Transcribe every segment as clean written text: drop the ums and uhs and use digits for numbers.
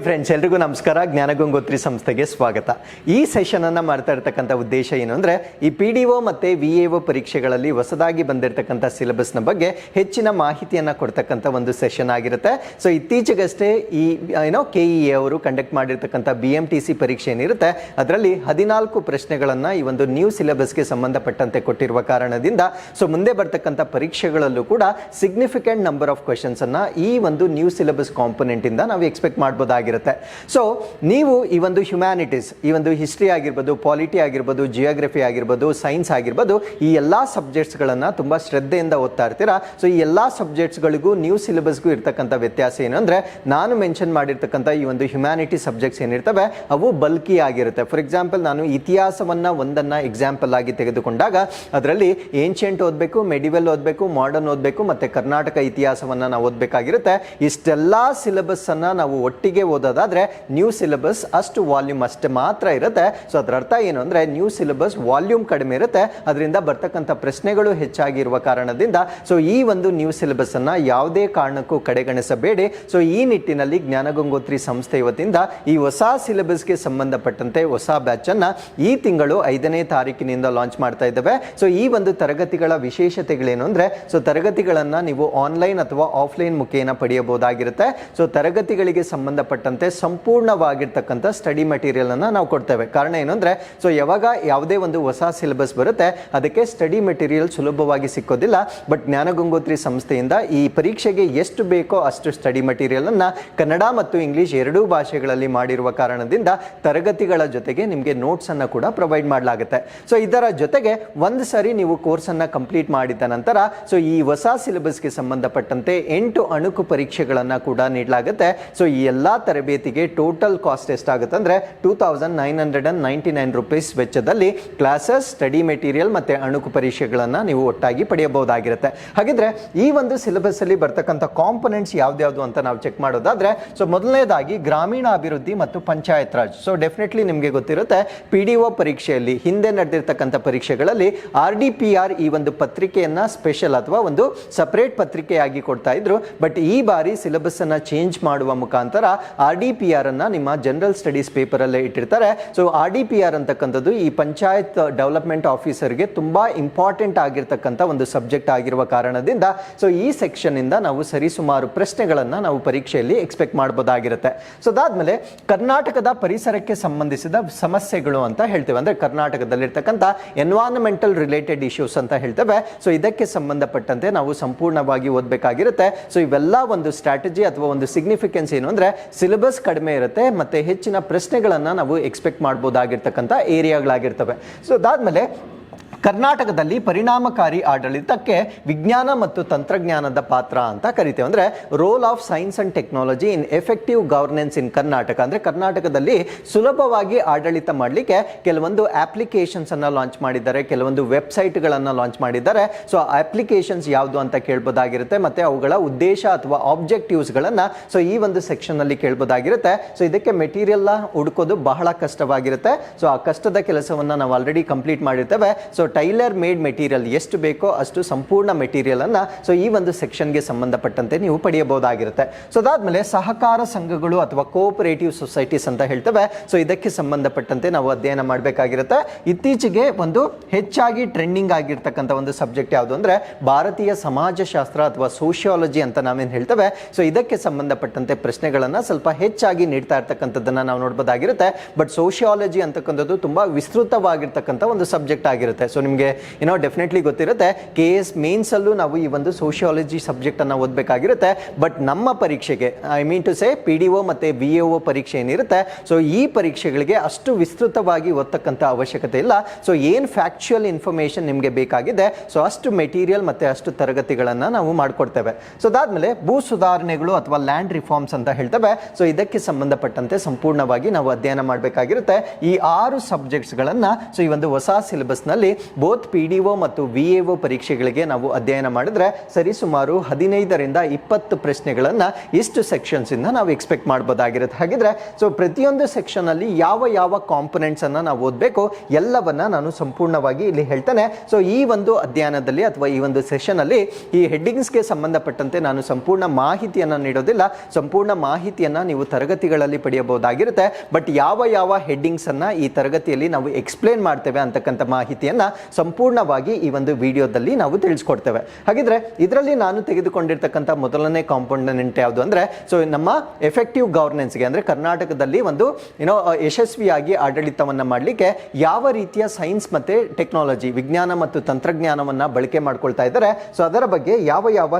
Friends, ಎಲ್ರಿಗೂ ನಮಸ್ಕಾರ. ಜ್ಞಾನಗಂಗೋತ್ರಿ ಸಂಸ್ಥೆಗೆ ಸ್ವಾಗತ. ಈ ಸೆಷನ್ ಅನ್ನ ಮಾಡ್ತಾ ಇರತಕ್ಕಂಥ ಉದ್ದೇಶ ಏನು ಅಂದ್ರೆ, ಈ PDO ಮತ್ತೆ VAO ಪರೀಕ್ಷೆಗಳಲ್ಲಿ ಹೊಸದಾಗಿ ಬಂದಿರತಕ್ಕಂಥ ಸಿಲೆಬಸ್ನ ಬಗ್ಗೆ ಹೆಚ್ಚಿನ ಮಾಹಿತಿಯನ್ನ ಕೊಡ್ತಕ್ಕಂಥ ಒಂದು ಸೆಷನ್ ಆಗಿರುತ್ತೆ. ಸೊ ಇತ್ತೀಚೆಗಷ್ಟೇ ಈ KEA ಅವರು ಕಂಡಕ್ಟ್ ಮಾಡಿರ್ತಕ್ಕಂಥ BMTC ಪರೀಕ್ಷೆ ಏನಿರುತ್ತೆ ಅದರಲ್ಲಿ 14 ಪ್ರಶ್ನೆಗಳನ್ನ ಈ ಒಂದು ನ್ಯೂ ಸಿಲೆಬಸ್ಗೆ ಸಂಬಂಧಪಟ್ಟಂತೆ ಕೊಟ್ಟಿರುವ ಕಾರಣದಿಂದ ಸೊ ಮುಂದೆ ಬರ್ತಕ್ಕಂಥ ಪರೀಕ್ಷೆಗಳಲ್ಲೂ ಕೂಡ ಸಿಗ್ನಿಫಿಕೆಂಟ್ ನಂಬರ್ ಆಫ್ ಕ್ವೆಶನ್ಸ್ ಅನ್ನ ಈ ಒಂದು ನ್ಯೂ ಸಿಲೆಬಸ್ ಕಾಂಪೊನೆಂಟ್ ಇಂದ ನಾವು ಎಕ್ಸ್ಪೆಕ್ಟ್ ಮಾಡಬಹುದಾಗಿರುತ್ತೆ. ಸೊ ನೀವು ಈ ಒಂದು ಹ್ಯುಮ್ಯಾನಿಟೀಸ್, ಈ ಒಂದು ಹಿಸ್ಟ್ರಿ ಆಗಿರ್ಬೋದು, ಪಾಲಿಟಿ ಆಗಿರ್ಬೋದು, ಜಿಯೋಗ್ರಫಿ ಆಗಿರ್ಬೋದು, ಸೈನ್ಸ್ ಆಗಿರ್ಬೋದು, ಈ ಎಲ್ಲಾ ಸಬ್ಜೆಕ್ಟ್ಸ್ ಗಳನ್ನ ತುಂಬಾ ಶ್ರದ್ಧೆಯಿಂದ ಓದ್ತಾ ಇರ್ತೀರಾ. ಸೊ ಈ ಎಲ್ಲಾ ಸಬ್ಜೆಕ್ಟ್ಸ್ ಗಳಿಗೂ ನ್ಯೂ ಸಿಲೆಬಸ್ಗೂ ಇರ್ತಕ್ಕಂಥ ವ್ಯತ್ಯಾಸ ಏನು ಅಂದ್ರೆ, ನಾನು ಮೆನ್ಷನ್ ಮಾಡಿರ್ತಕ್ಕಂಥ ಈ ಒಂದು ಹ್ಯುಮ್ಯಾನಿಟಿ ಸಬ್ಜೆಕ್ಟ್ಸ್ ಏನಿರ್ತವೆ ಅವು ಬಲ್ಕಿ ಆಗಿರುತ್ತೆ. ಫಾರ್ ಎಕ್ಸಾಂಪಲ್, ನಾನು ಇತಿಹಾಸವನ್ನ ಒಂದನ್ನ ಎಕ್ಸಾಂಪಲ್ ಆಗಿ ತೆಗೆದುಕೊಂಡಾಗ ಅದರಲ್ಲಿ ಏನ್ಷಿಯಂಟ್ ಓದಬೇಕು, ಮೆಡಿವಲ್ ಓದಬೇಕು, ಮಾಡರ್ನ್ ಓದಬೇಕು, ಮತ್ತೆ ಕರ್ನಾಟಕ ಇತಿಹಾಸವನ್ನ ನಾವು ಓದಬೇಕಾಗಿರುತ್ತೆ. ಇಷ್ಟೆಲ್ಲಾ ಸಿಲೆಬಸ್ ಅನ್ನ ನಾವು ಒಟ್ಟಿಗೆ ಓದೋದಾದ್ರೆ ನ್ಯೂ ಸಿಲೆಬಸ್ ಅಷ್ಟು ವಾಲ್ಯೂಮ್ ಅಷ್ಟೇ ಮಾತ್ರ ಇರುತ್ತೆ. ಸೊ ಅದರ ಅರ್ಥ ಏನು ಅಂದ್ರೆ, ನ್ಯೂ ಸಿಲೆಬಸ್ ವಾಲ್ಯೂಮ್ ಕಡಿಮೆ ಇರುತ್ತೆ, ಅದರಿಂದ ಬರ್ತಕ್ಕಂಥ ಪ್ರಶ್ನೆಗಳು ಹೆಚ್ಚಾಗಿರುವ ಕಾರಣದಿಂದ ಸೊ ಈ ಒಂದು ನ್ಯೂ ಸಿಲೆಬಸ್ ಅನ್ನ ಯಾವುದೇ ಕಾರಣಕ್ಕೂ ಕಡೆಗಣಿಸಬೇಡಿ. ಸೊ ಈ ನಿಟ್ಟಿನಲ್ಲಿ ಜ್ಞಾನಗಂಗೋತ್ರಿ ಸಂಸ್ಥೆ ವತಿಯಿಂದ ಈ ಹೊಸ ಸಿಲೆಬಸ್ಗೆ ಸಂಬಂಧಪಟ್ಟಂತೆ ಹೊಸ ಬ್ಯಾಚ್ ಅನ್ನ ಈ ತಿಂಗಳು 5ನೇ ತಾರೀಕಿನಿಂದ ಲಾಂಚ್ ಮಾಡ್ತಾ ಇದ್ದೇವೆ. ಸೊ ಈ ಒಂದು ತರಗತಿಗಳ ವಿಶೇಷತೆಗಳೇನು ಅಂದ್ರೆ, ಸೊ ತರಗತಿಗಳನ್ನ ನೀವು ಆನ್ಲೈನ್ ಅಥವಾ ಆಫ್ಲೈನ್ ಮುಖೇನ ಪಡೆಯಬಹುದಾಗಿರುತ್ತೆ. ಸೊ ತರಗತಿಗಳಿಗೆ ಸಂಬಂಧಪಟ್ಟಂತೆ ಸಂಪೂರ್ಣವಾಗಿರ್ತಕ್ಕಂಥ ಸ್ಟಡಿ ಮೆಟೀರಿಯಲ್ ಅನ್ನ ನಾವು ಕೊಡ್ತೇವೆ. ಕಾರಣ ಏನು ಅಂದ್ರೆ, ಸೊ ಯಾವಾಗ ಯಾವುದೇ ಒಂದು ಹೊಸ ಸಿಲೆಬಸ್ ಬರುತ್ತೆ ಅದಕ್ಕೆ ಸ್ಟಡಿ ಮೆಟೀರಿಯಲ್ ಸುಲಭವಾಗಿ ಸಿಕ್ಕೋದಿಲ್ಲ. ಬಟ್ ಜ್ಞಾನಗಂಗೋತ್ರಿ ಸಂಸ್ಥೆಯಿಂದ ಈ ಪರೀಕ್ಷೆಗೆ ಎಷ್ಟು ಬೇಕೋ ಅಷ್ಟು ಸ್ಟಡಿ ಮೆಟೀರಿಯಲ್ ಅನ್ನ ಕನ್ನಡ ಮತ್ತು ಇಂಗ್ಲಿಷ್ ಎರಡೂ ಭಾಷೆಗಳಲ್ಲಿ ಮಾಡಿರುವ ಕಾರಣದಿಂದ ತರಗತಿಗಳ ಜೊತೆಗೆ ನಿಮಗೆ ನೋಟ್ಸ್ ಅನ್ನ ಕೂಡ ಪ್ರೊವೈಡ್ ಮಾಡಲಾಗುತ್ತೆ. ಸೊ ಇದರ ಜೊತೆಗೆ ಒಂದು ಸರಿ ನೀವು ಕೋರ್ಸ್ ಅನ್ನ ಕಂಪ್ಲೀಟ್ ಮಾಡಿದ ನಂತರ ಸೊ ಈ ಹೊಸ ಸಿಲೆಬಸ್ಗೆ ಸಂಬಂಧಪಟ್ಟಂತೆ 8 ಅಣುಕು ಪರೀಕ್ಷೆಗಳನ್ನ ಕೂಡ ನೀಡಲಾಗುತ್ತೆ. ಸೊ ಈ ಎಲ್ಲಾ ತರಬೇತಿಗೆ ಟೋಟಲ್ ಕಾಸ್ಟ್ ಎಷ್ಟಾಗುತ್ತೆ ಅಂದ್ರೆ 2999 ರೂಪೀಸ್ ವೆಚ್ಚದಲ್ಲಿ ಕ್ಲಾಸಸ್, ಸ್ಟಡಿ ಮೆಟೀರಿಯಲ್ ಮತ್ತೆ ಅಣುಕು ಪರೀಕ್ಷೆಗಳನ್ನ ನೀವು ಒಟ್ಟಾಗಿ ಪಡೆಯಬಹುದಾಗಿರುತ್ತೆ. ಹಾಗಿದ್ರೆ ಈ ಒಂದು ಸಿಲೆಬಸ್ ಅಲ್ಲಿ ಬರ್ತಕ್ಕಂಥ ಕಾಂಪೊನೆಂಟ್ಸ್ ಯಾವ್ದು ಅಂತ ನಾವು ಚೆಕ್ ಮಾಡೋದಾದ್ರೆ, ಸೊ ಮೊದಲನೇದಾಗಿ ಗ್ರಾಮೀಣ ಅಭಿವೃದ್ಧಿ ಮತ್ತು ಪಂಚಾಯತ್ ರಾಜ್. ಸೊ ಡೆಫಿನೆಟ್ಲಿ ನಿಮಗೆ ಗೊತ್ತಿರುತ್ತೆ, PDO ಪರೀಕ್ಷೆಯಲ್ಲಿ ಹಿಂದೆ ನಡೆದಿರ್ತಕ್ಕಂಥ ಪರೀಕ್ಷೆಗಳಲ್ಲಿ RDPR ಈ ಒಂದು ಪತ್ರಿಕೆಯನ್ನ ಸ್ಪೆಷಲ್ ಅಥವಾ ಒಂದು ಸಪರೇಟ್ ಪತ್ರಿಕೆಯಾಗಿ ಕೊಡ್ತಾ ಇದ್ರು. ಬಟ್ ಈ ಬಾರಿ ಸಿಲೆಬಸ್ ಅನ್ನ ಚೇಂಜ್ ಮಾಡುವ ಮುಖಾಂತರ RDPR ಅನ್ನ ನಿಮ್ಮ ಜನರಲ್ ಸ್ಟಡೀಸ್ ಪೇಪರ್ ಅಲ್ಲೇ ಇಟ್ಟಿರ್ತಾರೆ. ಸೊ RDPR ಅಂತಕ್ಕಂಥದ್ದು ಈ ಪಂಚಾಯತ್ ಡೆವಲಪ್ಮೆಂಟ್ ಆಫೀಸರ್ಗೆ ತುಂಬಾ ಇಂಪಾರ್ಟೆಂಟ್ ಆಗಿರ್ತಕ್ಕಂಥ ಒಂದು ಸಬ್ಜೆಕ್ಟ್ ಆಗಿರುವ ಕಾರಣದಿಂದ ಸೊ ಈ ಸೆಕ್ಷನ್ ಇಂದ ನಾವು ಸರಿಸುಮಾರು ಪ್ರಶ್ನೆಗಳನ್ನ ನಾವು ಪರೀಕ್ಷೆಯಲ್ಲಿ ಎಕ್ಸ್ಪೆಕ್ಟ್ ಮಾಡಬಹುದಾಗಿರುತ್ತೆ. ಸೊ ಅದಾದ್ಮೇಲೆ ಕರ್ನಾಟಕದ ಪರಿಸರಕ್ಕೆ ಸಂಬಂಧಿಸಿದ ಸಮಸ್ಯೆಗಳು ಅಂತ ಹೇಳ್ತೇವೆ, ಅಂದ್ರೆ ಕರ್ನಾಟಕದಲ್ಲಿರ್ತಕ್ಕಂಥ ಎನ್ವೈರನ್ಮೆಂಟಲ್ ರಿಲೇಟೆಡ್ ಇಶ್ಯೂಸ್ ಅಂತ ಹೇಳ್ತೇವೆ. ಸೊ ಇದಕ್ಕೆ ಸಂಬಂಧಪಟ್ಟಂತೆ ನಾವು ಸಂಪೂರ್ಣವಾಗಿ ಓದಬೇಕಾಗಿರುತ್ತೆ. ಸೊ ಇವೆಲ್ಲ ಒಂದು ಸ್ಟ್ರಾಟಜಿ ಅಥವಾ ಒಂದು ಸಿಗ್ನಿಫಿಕೆನ್ಸ್ ಏನು ಅಂದ್ರೆ, ಸಿಲೆಬಸ್ ಕಡಿಮೆ ಇರುತ್ತೆ ಮತ್ತೆ ಹೆಚ್ಚಿನ ಪ್ರಶ್ನೆಗಳನ್ನ ನಾವು ಎಕ್ಸ್ಪೆಕ್ಟ್ ಮಾಡಬಹುದಾಗಿರ್ತಕ್ಕಂಥ ಏರಿಯಾಗಳಾಗಿರ್ತವೆ. ಸೊ ಅದಾದ್ಮೇಲೆ ಕರ್ನಾಟಕದಲ್ಲಿ ಪರಿಣಾಮಕಾರಿ ಆಡಳಿತಕ್ಕೆ ವಿಜ್ಞಾನ ಮತ್ತು ತಂತ್ರಜ್ಞಾನದ ಪಾತ್ರ ಅಂತ ಕರಿತೇವೆ. ಅಂದ್ರೆ role of science and technology in effective governance in Karnataka. ಅಂದ್ರೆ ಕರ್ನಾಟಕದಲ್ಲಿ ಸುಲಭವಾಗಿ ಆಡಳಿತ ಮಾಡಲಿಕ್ಕೆ ಕೆಲವೊಂದು ಅಪ್ಲಿಕೇಶನ್ಸ್ ಅನ್ನ ಲಾಂಚ್ ಮಾಡಿದ್ದಾರೆ, ಕೆಲವೊಂದು ವೆಬ್ಸೈಟ್ ಗಳನ್ನ ಲಾಂಚ್ ಮಾಡಿದ್ದಾರೆ. ಸೊ ಅಪ್ಲಿಕೇಶನ್ಸ್ ಯಾವುದು ಅಂತ ಕೇಳಬಹುದಾಗಿರುತ್ತೆ, ಮತ್ತೆ ಅವುಗಳ ಉದ್ದೇಶ ಅಥವಾ ಆಬ್ಜೆಕ್ಟಿವ್ಸ್ ಗಳನ್ನ ಸೊ ಈ ಒಂದು ಸೆಕ್ಷನ್ ಅಲ್ಲಿ ಕೇಳಬಹುದಾಗಿರುತ್ತೆ. ಸೊ ಇದಕ್ಕೆ ಮೆಟೀರಿಯಲ್ ಹುಡುಕೋದು ಬಹಳ ಕಷ್ಟವಾಗಿರುತ್ತೆ. ಸೊ ಆ ಕಷ್ಟದ ಕೆಲಸವನ್ನ ನಾವು ಆಲ್ರೆಡಿ ಕಂಪ್ಲೀಟ್ ಮಾಡಿರ್ತೇವೆ. ಸೊ ಟೈಲರ್ ಮೇಡ್ ಮೆಟೀರಿಯಲ್ ಎಷ್ಟು ಬೇಕೋ ಅಷ್ಟು ಸಂಪೂರ್ಣ ಮೆಟೀರಿಯಲ್ ಅನ್ನ ಸೊ ಈ ಒಂದು ಸೆಕ್ಷನ್ಗೆ ಸಂಬಂಧಪಟ್ಟಂತೆ ನೀವು ಪಡೆಯಬಹುದಾಗಿರುತ್ತೆ. ಸೊ ಅದಾದ್ಮೇಲೆ ಸಹಕಾರ ಸಂಘಗಳು ಅಥವಾ ಕೋಆಪರೇಟಿವ್ ಸೊಸೈಟೀಸ್ ಅಂತ ಹೇಳ್ತೇವೆ. ಸೊ ಇದಕ್ಕೆ ಸಂಬಂಧಪಟ್ಟಂತೆ ನಾವು ಅಧ್ಯಯನ ಮಾಡಬೇಕಾಗಿರುತ್ತೆ. ಇತ್ತೀಚೆಗೆ ಒಂದು ಹೆಚ್ಚಾಗಿ ಟ್ರೆಂಡಿಂಗ್ ಆಗಿರ್ತಕ್ಕಂಥ ಒಂದು ಸಬ್ಜೆಕ್ಟ್ ಯಾವುದು ಅಂದ್ರೆ ಭಾರತೀಯ ಸಮಾಜಶಾಸ್ತ್ರ ಅಥವಾ ಸೋಷಿಯಾಲಜಿ ಅಂತ ನಾವೇನು ಹೇಳ್ತೇವೆ. ಸೊ ಇದಕ್ಕೆ ಸಂಬಂಧಪಟ್ಟಂತೆ ಪ್ರಶ್ನೆಗಳನ್ನ ಸ್ವಲ್ಪ ಹೆಚ್ಚಾಗಿ ನೀಡ್ತಾ ಇರ್ತಕ್ಕಂಥದ್ದನ್ನ ನಾವು ನೋಡಬಹುದಾಗಿರುತ್ತೆ. ಬಟ್ ಸೋಷಿಯಾಲಜಿ ಅಂತಕ್ಕಂಥದ್ದು ತುಂಬಾ ವಿಸ್ತೃತವಾಗಿರ್ತಕ್ಕಂಥ ಒಂದು ಸಬ್ಜೆಕ್ಟ್ ಆಗಿರುತ್ತೆ. ಸೊ ನಿಮಗೆ ಡೆಫಿನೆಟ್ಲಿ ಗೊತ್ತಿರುತ್ತೆ, KS ಮೇನ್ಸ್ ಅಲ್ಲೂ ನಾವು ಈ ಒಂದು ಸೋಷಿಯಾಲಜಿ ಸಬ್ಜೆಕ್ಟ್ ಅನ್ನ ಓದಬೇಕಾಗಿರುತ್ತೆ. ಬಟ್ ನಮ್ಮ ಪರೀಕ್ಷೆಗೆ PDO ಮತ್ತೆ VAO ಪರೀಕ್ಷೆ ಏನಿರುತ್ತೆ ಸೊ ಈ ಪರೀಕ್ಷೆಗಳಿಗೆ ಅಷ್ಟು ವಿಸ್ತೃತವಾಗಿ ಓದತಕ್ಕಂಥ ಅವಶ್ಯಕತೆ ಇಲ್ಲ. ಸೊ ಏನ್ ಫ್ಯಾಕ್ಚುಯಲ್ ಇನ್ಫಾರ್ಮೇಶನ್ ನಿಮಗೆ ಬೇಕಾಗಿದೆ ಸೊ ಅಷ್ಟು ಮೆಟೀರಿಯಲ್ ಮತ್ತೆ ಅಷ್ಟು ತರಗತಿಗಳನ್ನ ನಾವು ಮಾಡ್ಕೊಡ್ತೇವೆ. ಸೊ ಅದಾದ್ಮೇಲೆ ಭೂ ಸುಧಾರಣೆಗಳು ಅಥವಾ ಲ್ಯಾಂಡ್ ರಿಫಾರ್ಮ್ಸ್ ಅಂತ ಹೇಳ್ತೇವೆ. ಸೊ ಇದಕ್ಕೆ ಸಂಬಂಧಪಟ್ಟಂತೆ ಸಂಪೂರ್ಣವಾಗಿ ನಾವು ಅಧ್ಯಯನ ಮಾಡಬೇಕಾಗಿರುತ್ತೆ. ಈ 6 ಸಬ್ಜೆಕ್ಟ್ಸ್ ಗಳನ್ನ ಸೊ ಈ ಒಂದು ಹೊಸ ಸಿಲೆಬಸ್ ನಲ್ಲಿ ಬೋತ್ PDO ಮತ್ತು VAO ಪರೀಕ್ಷೆಗಳಿಗೆ ನಾವು ಅಧ್ಯಯನ ಮಾಡಿದ್ರೆ ಸರಿಸುಮಾರು 15ರಿಂದ 20 ಪ್ರಶ್ನೆಗಳನ್ನು ಇಷ್ಟು ಸೆಕ್ಷನ್ಸ್ ಇಂದ ನಾವು ಎಕ್ಸ್ಪೆಕ್ಟ್ ಮಾಡಬಹುದಾಗಿರುತ್ತೆ. ಹಾಗಿದ್ರೆ ಸೊ ಪ್ರತಿಯೊಂದು ಸೆಕ್ಷನ್ ಅಲ್ಲಿ ಯಾವ ಯಾವ ಕಾಂಪೊನೆಂಟ್ಸ್ ಅನ್ನ ನಾವು ಓದಬೇಕು ಎಲ್ಲವನ್ನ ನಾನು ಸಂಪೂರ್ಣವಾಗಿ ಇಲ್ಲಿ ಹೇಳ್ತೇನೆ. ಸೊ ಈ ಒಂದು ಅಧ್ಯಯನದಲ್ಲಿ ಅಥವಾ ಈ ಒಂದು ಸೆಷನ್ ಅಲ್ಲಿ ಈ ಹೆಡ್ಡಿಂಗ್ಸ್ಗೆ ಸಂಬಂಧಪಟ್ಟಂತೆ ನಾನು ಸಂಪೂರ್ಣ ಮಾಹಿತಿಯನ್ನು ನೀಡೋದಿಲ್ಲ. ಸಂಪೂರ್ಣ ಮಾಹಿತಿಯನ್ನ ನೀವು ತರಗತಿಗಳಲ್ಲಿ ಪಡೆಯಬಹುದಾಗಿರುತ್ತೆ. ಬಟ್ ಯಾವ ಯಾವ ಹೆಡ್ಡಿಂಗ್ಸ್ ಅನ್ನ ಈ ತರಗತಿಯಲ್ಲಿ ನಾವು ಎಕ್ಸ್ಪ್ಲೇನ್ ಮಾಡ್ತೇವೆ ಅಂತಕ್ಕಂಥ ಮಾಹಿತಿಯನ್ನ ಸಂಪೂರ್ಣವಾಗಿ ಈ ಒಂದು ವಿಡಿಯೋದಲ್ಲಿ ನಾವು ತಿಳಿಸ್ಕೊಡ್ತೇವೆ. ಹಾಗಿದ್ರೆ ಇದರಲ್ಲಿ ನಾನು ತೆಗೆದುಕೊಂಡಿರ್ತಕ್ಕಂಥ ಮೊದಲನೇ ಕಾಂಪೊನೆಂಟ್ ಯಾವುದು ಅಂದ್ರೆ ಸೊ ನಮ್ಮ ಎಫೆಕ್ಟಿವ್ ಗವರ್ನೆನ್ಸ್ಗೆ ಅಂದ್ರೆ ಕರ್ನಾಟಕದಲ್ಲಿ ಒಂದು ಯಶಸ್ವಿಯಾಗಿ ಆಡಳಿತವನ್ನ ಮಾಡಲಿಕ್ಕೆ ಯಾವ ರೀತಿಯ ಸೈನ್ಸ್ ಮತ್ತೆ ಟೆಕ್ನಾಲಜಿ ವಿಜ್ಞಾನ ಮತ್ತು ತಂತ್ರಜ್ಞಾನವನ್ನ ಬಳಕೆ ಮಾಡ್ಕೊಳ್ತಾ ಇದ್ದಾರೆ. ಸೊ ಅದರ ಬಗ್ಗೆ ಯಾವ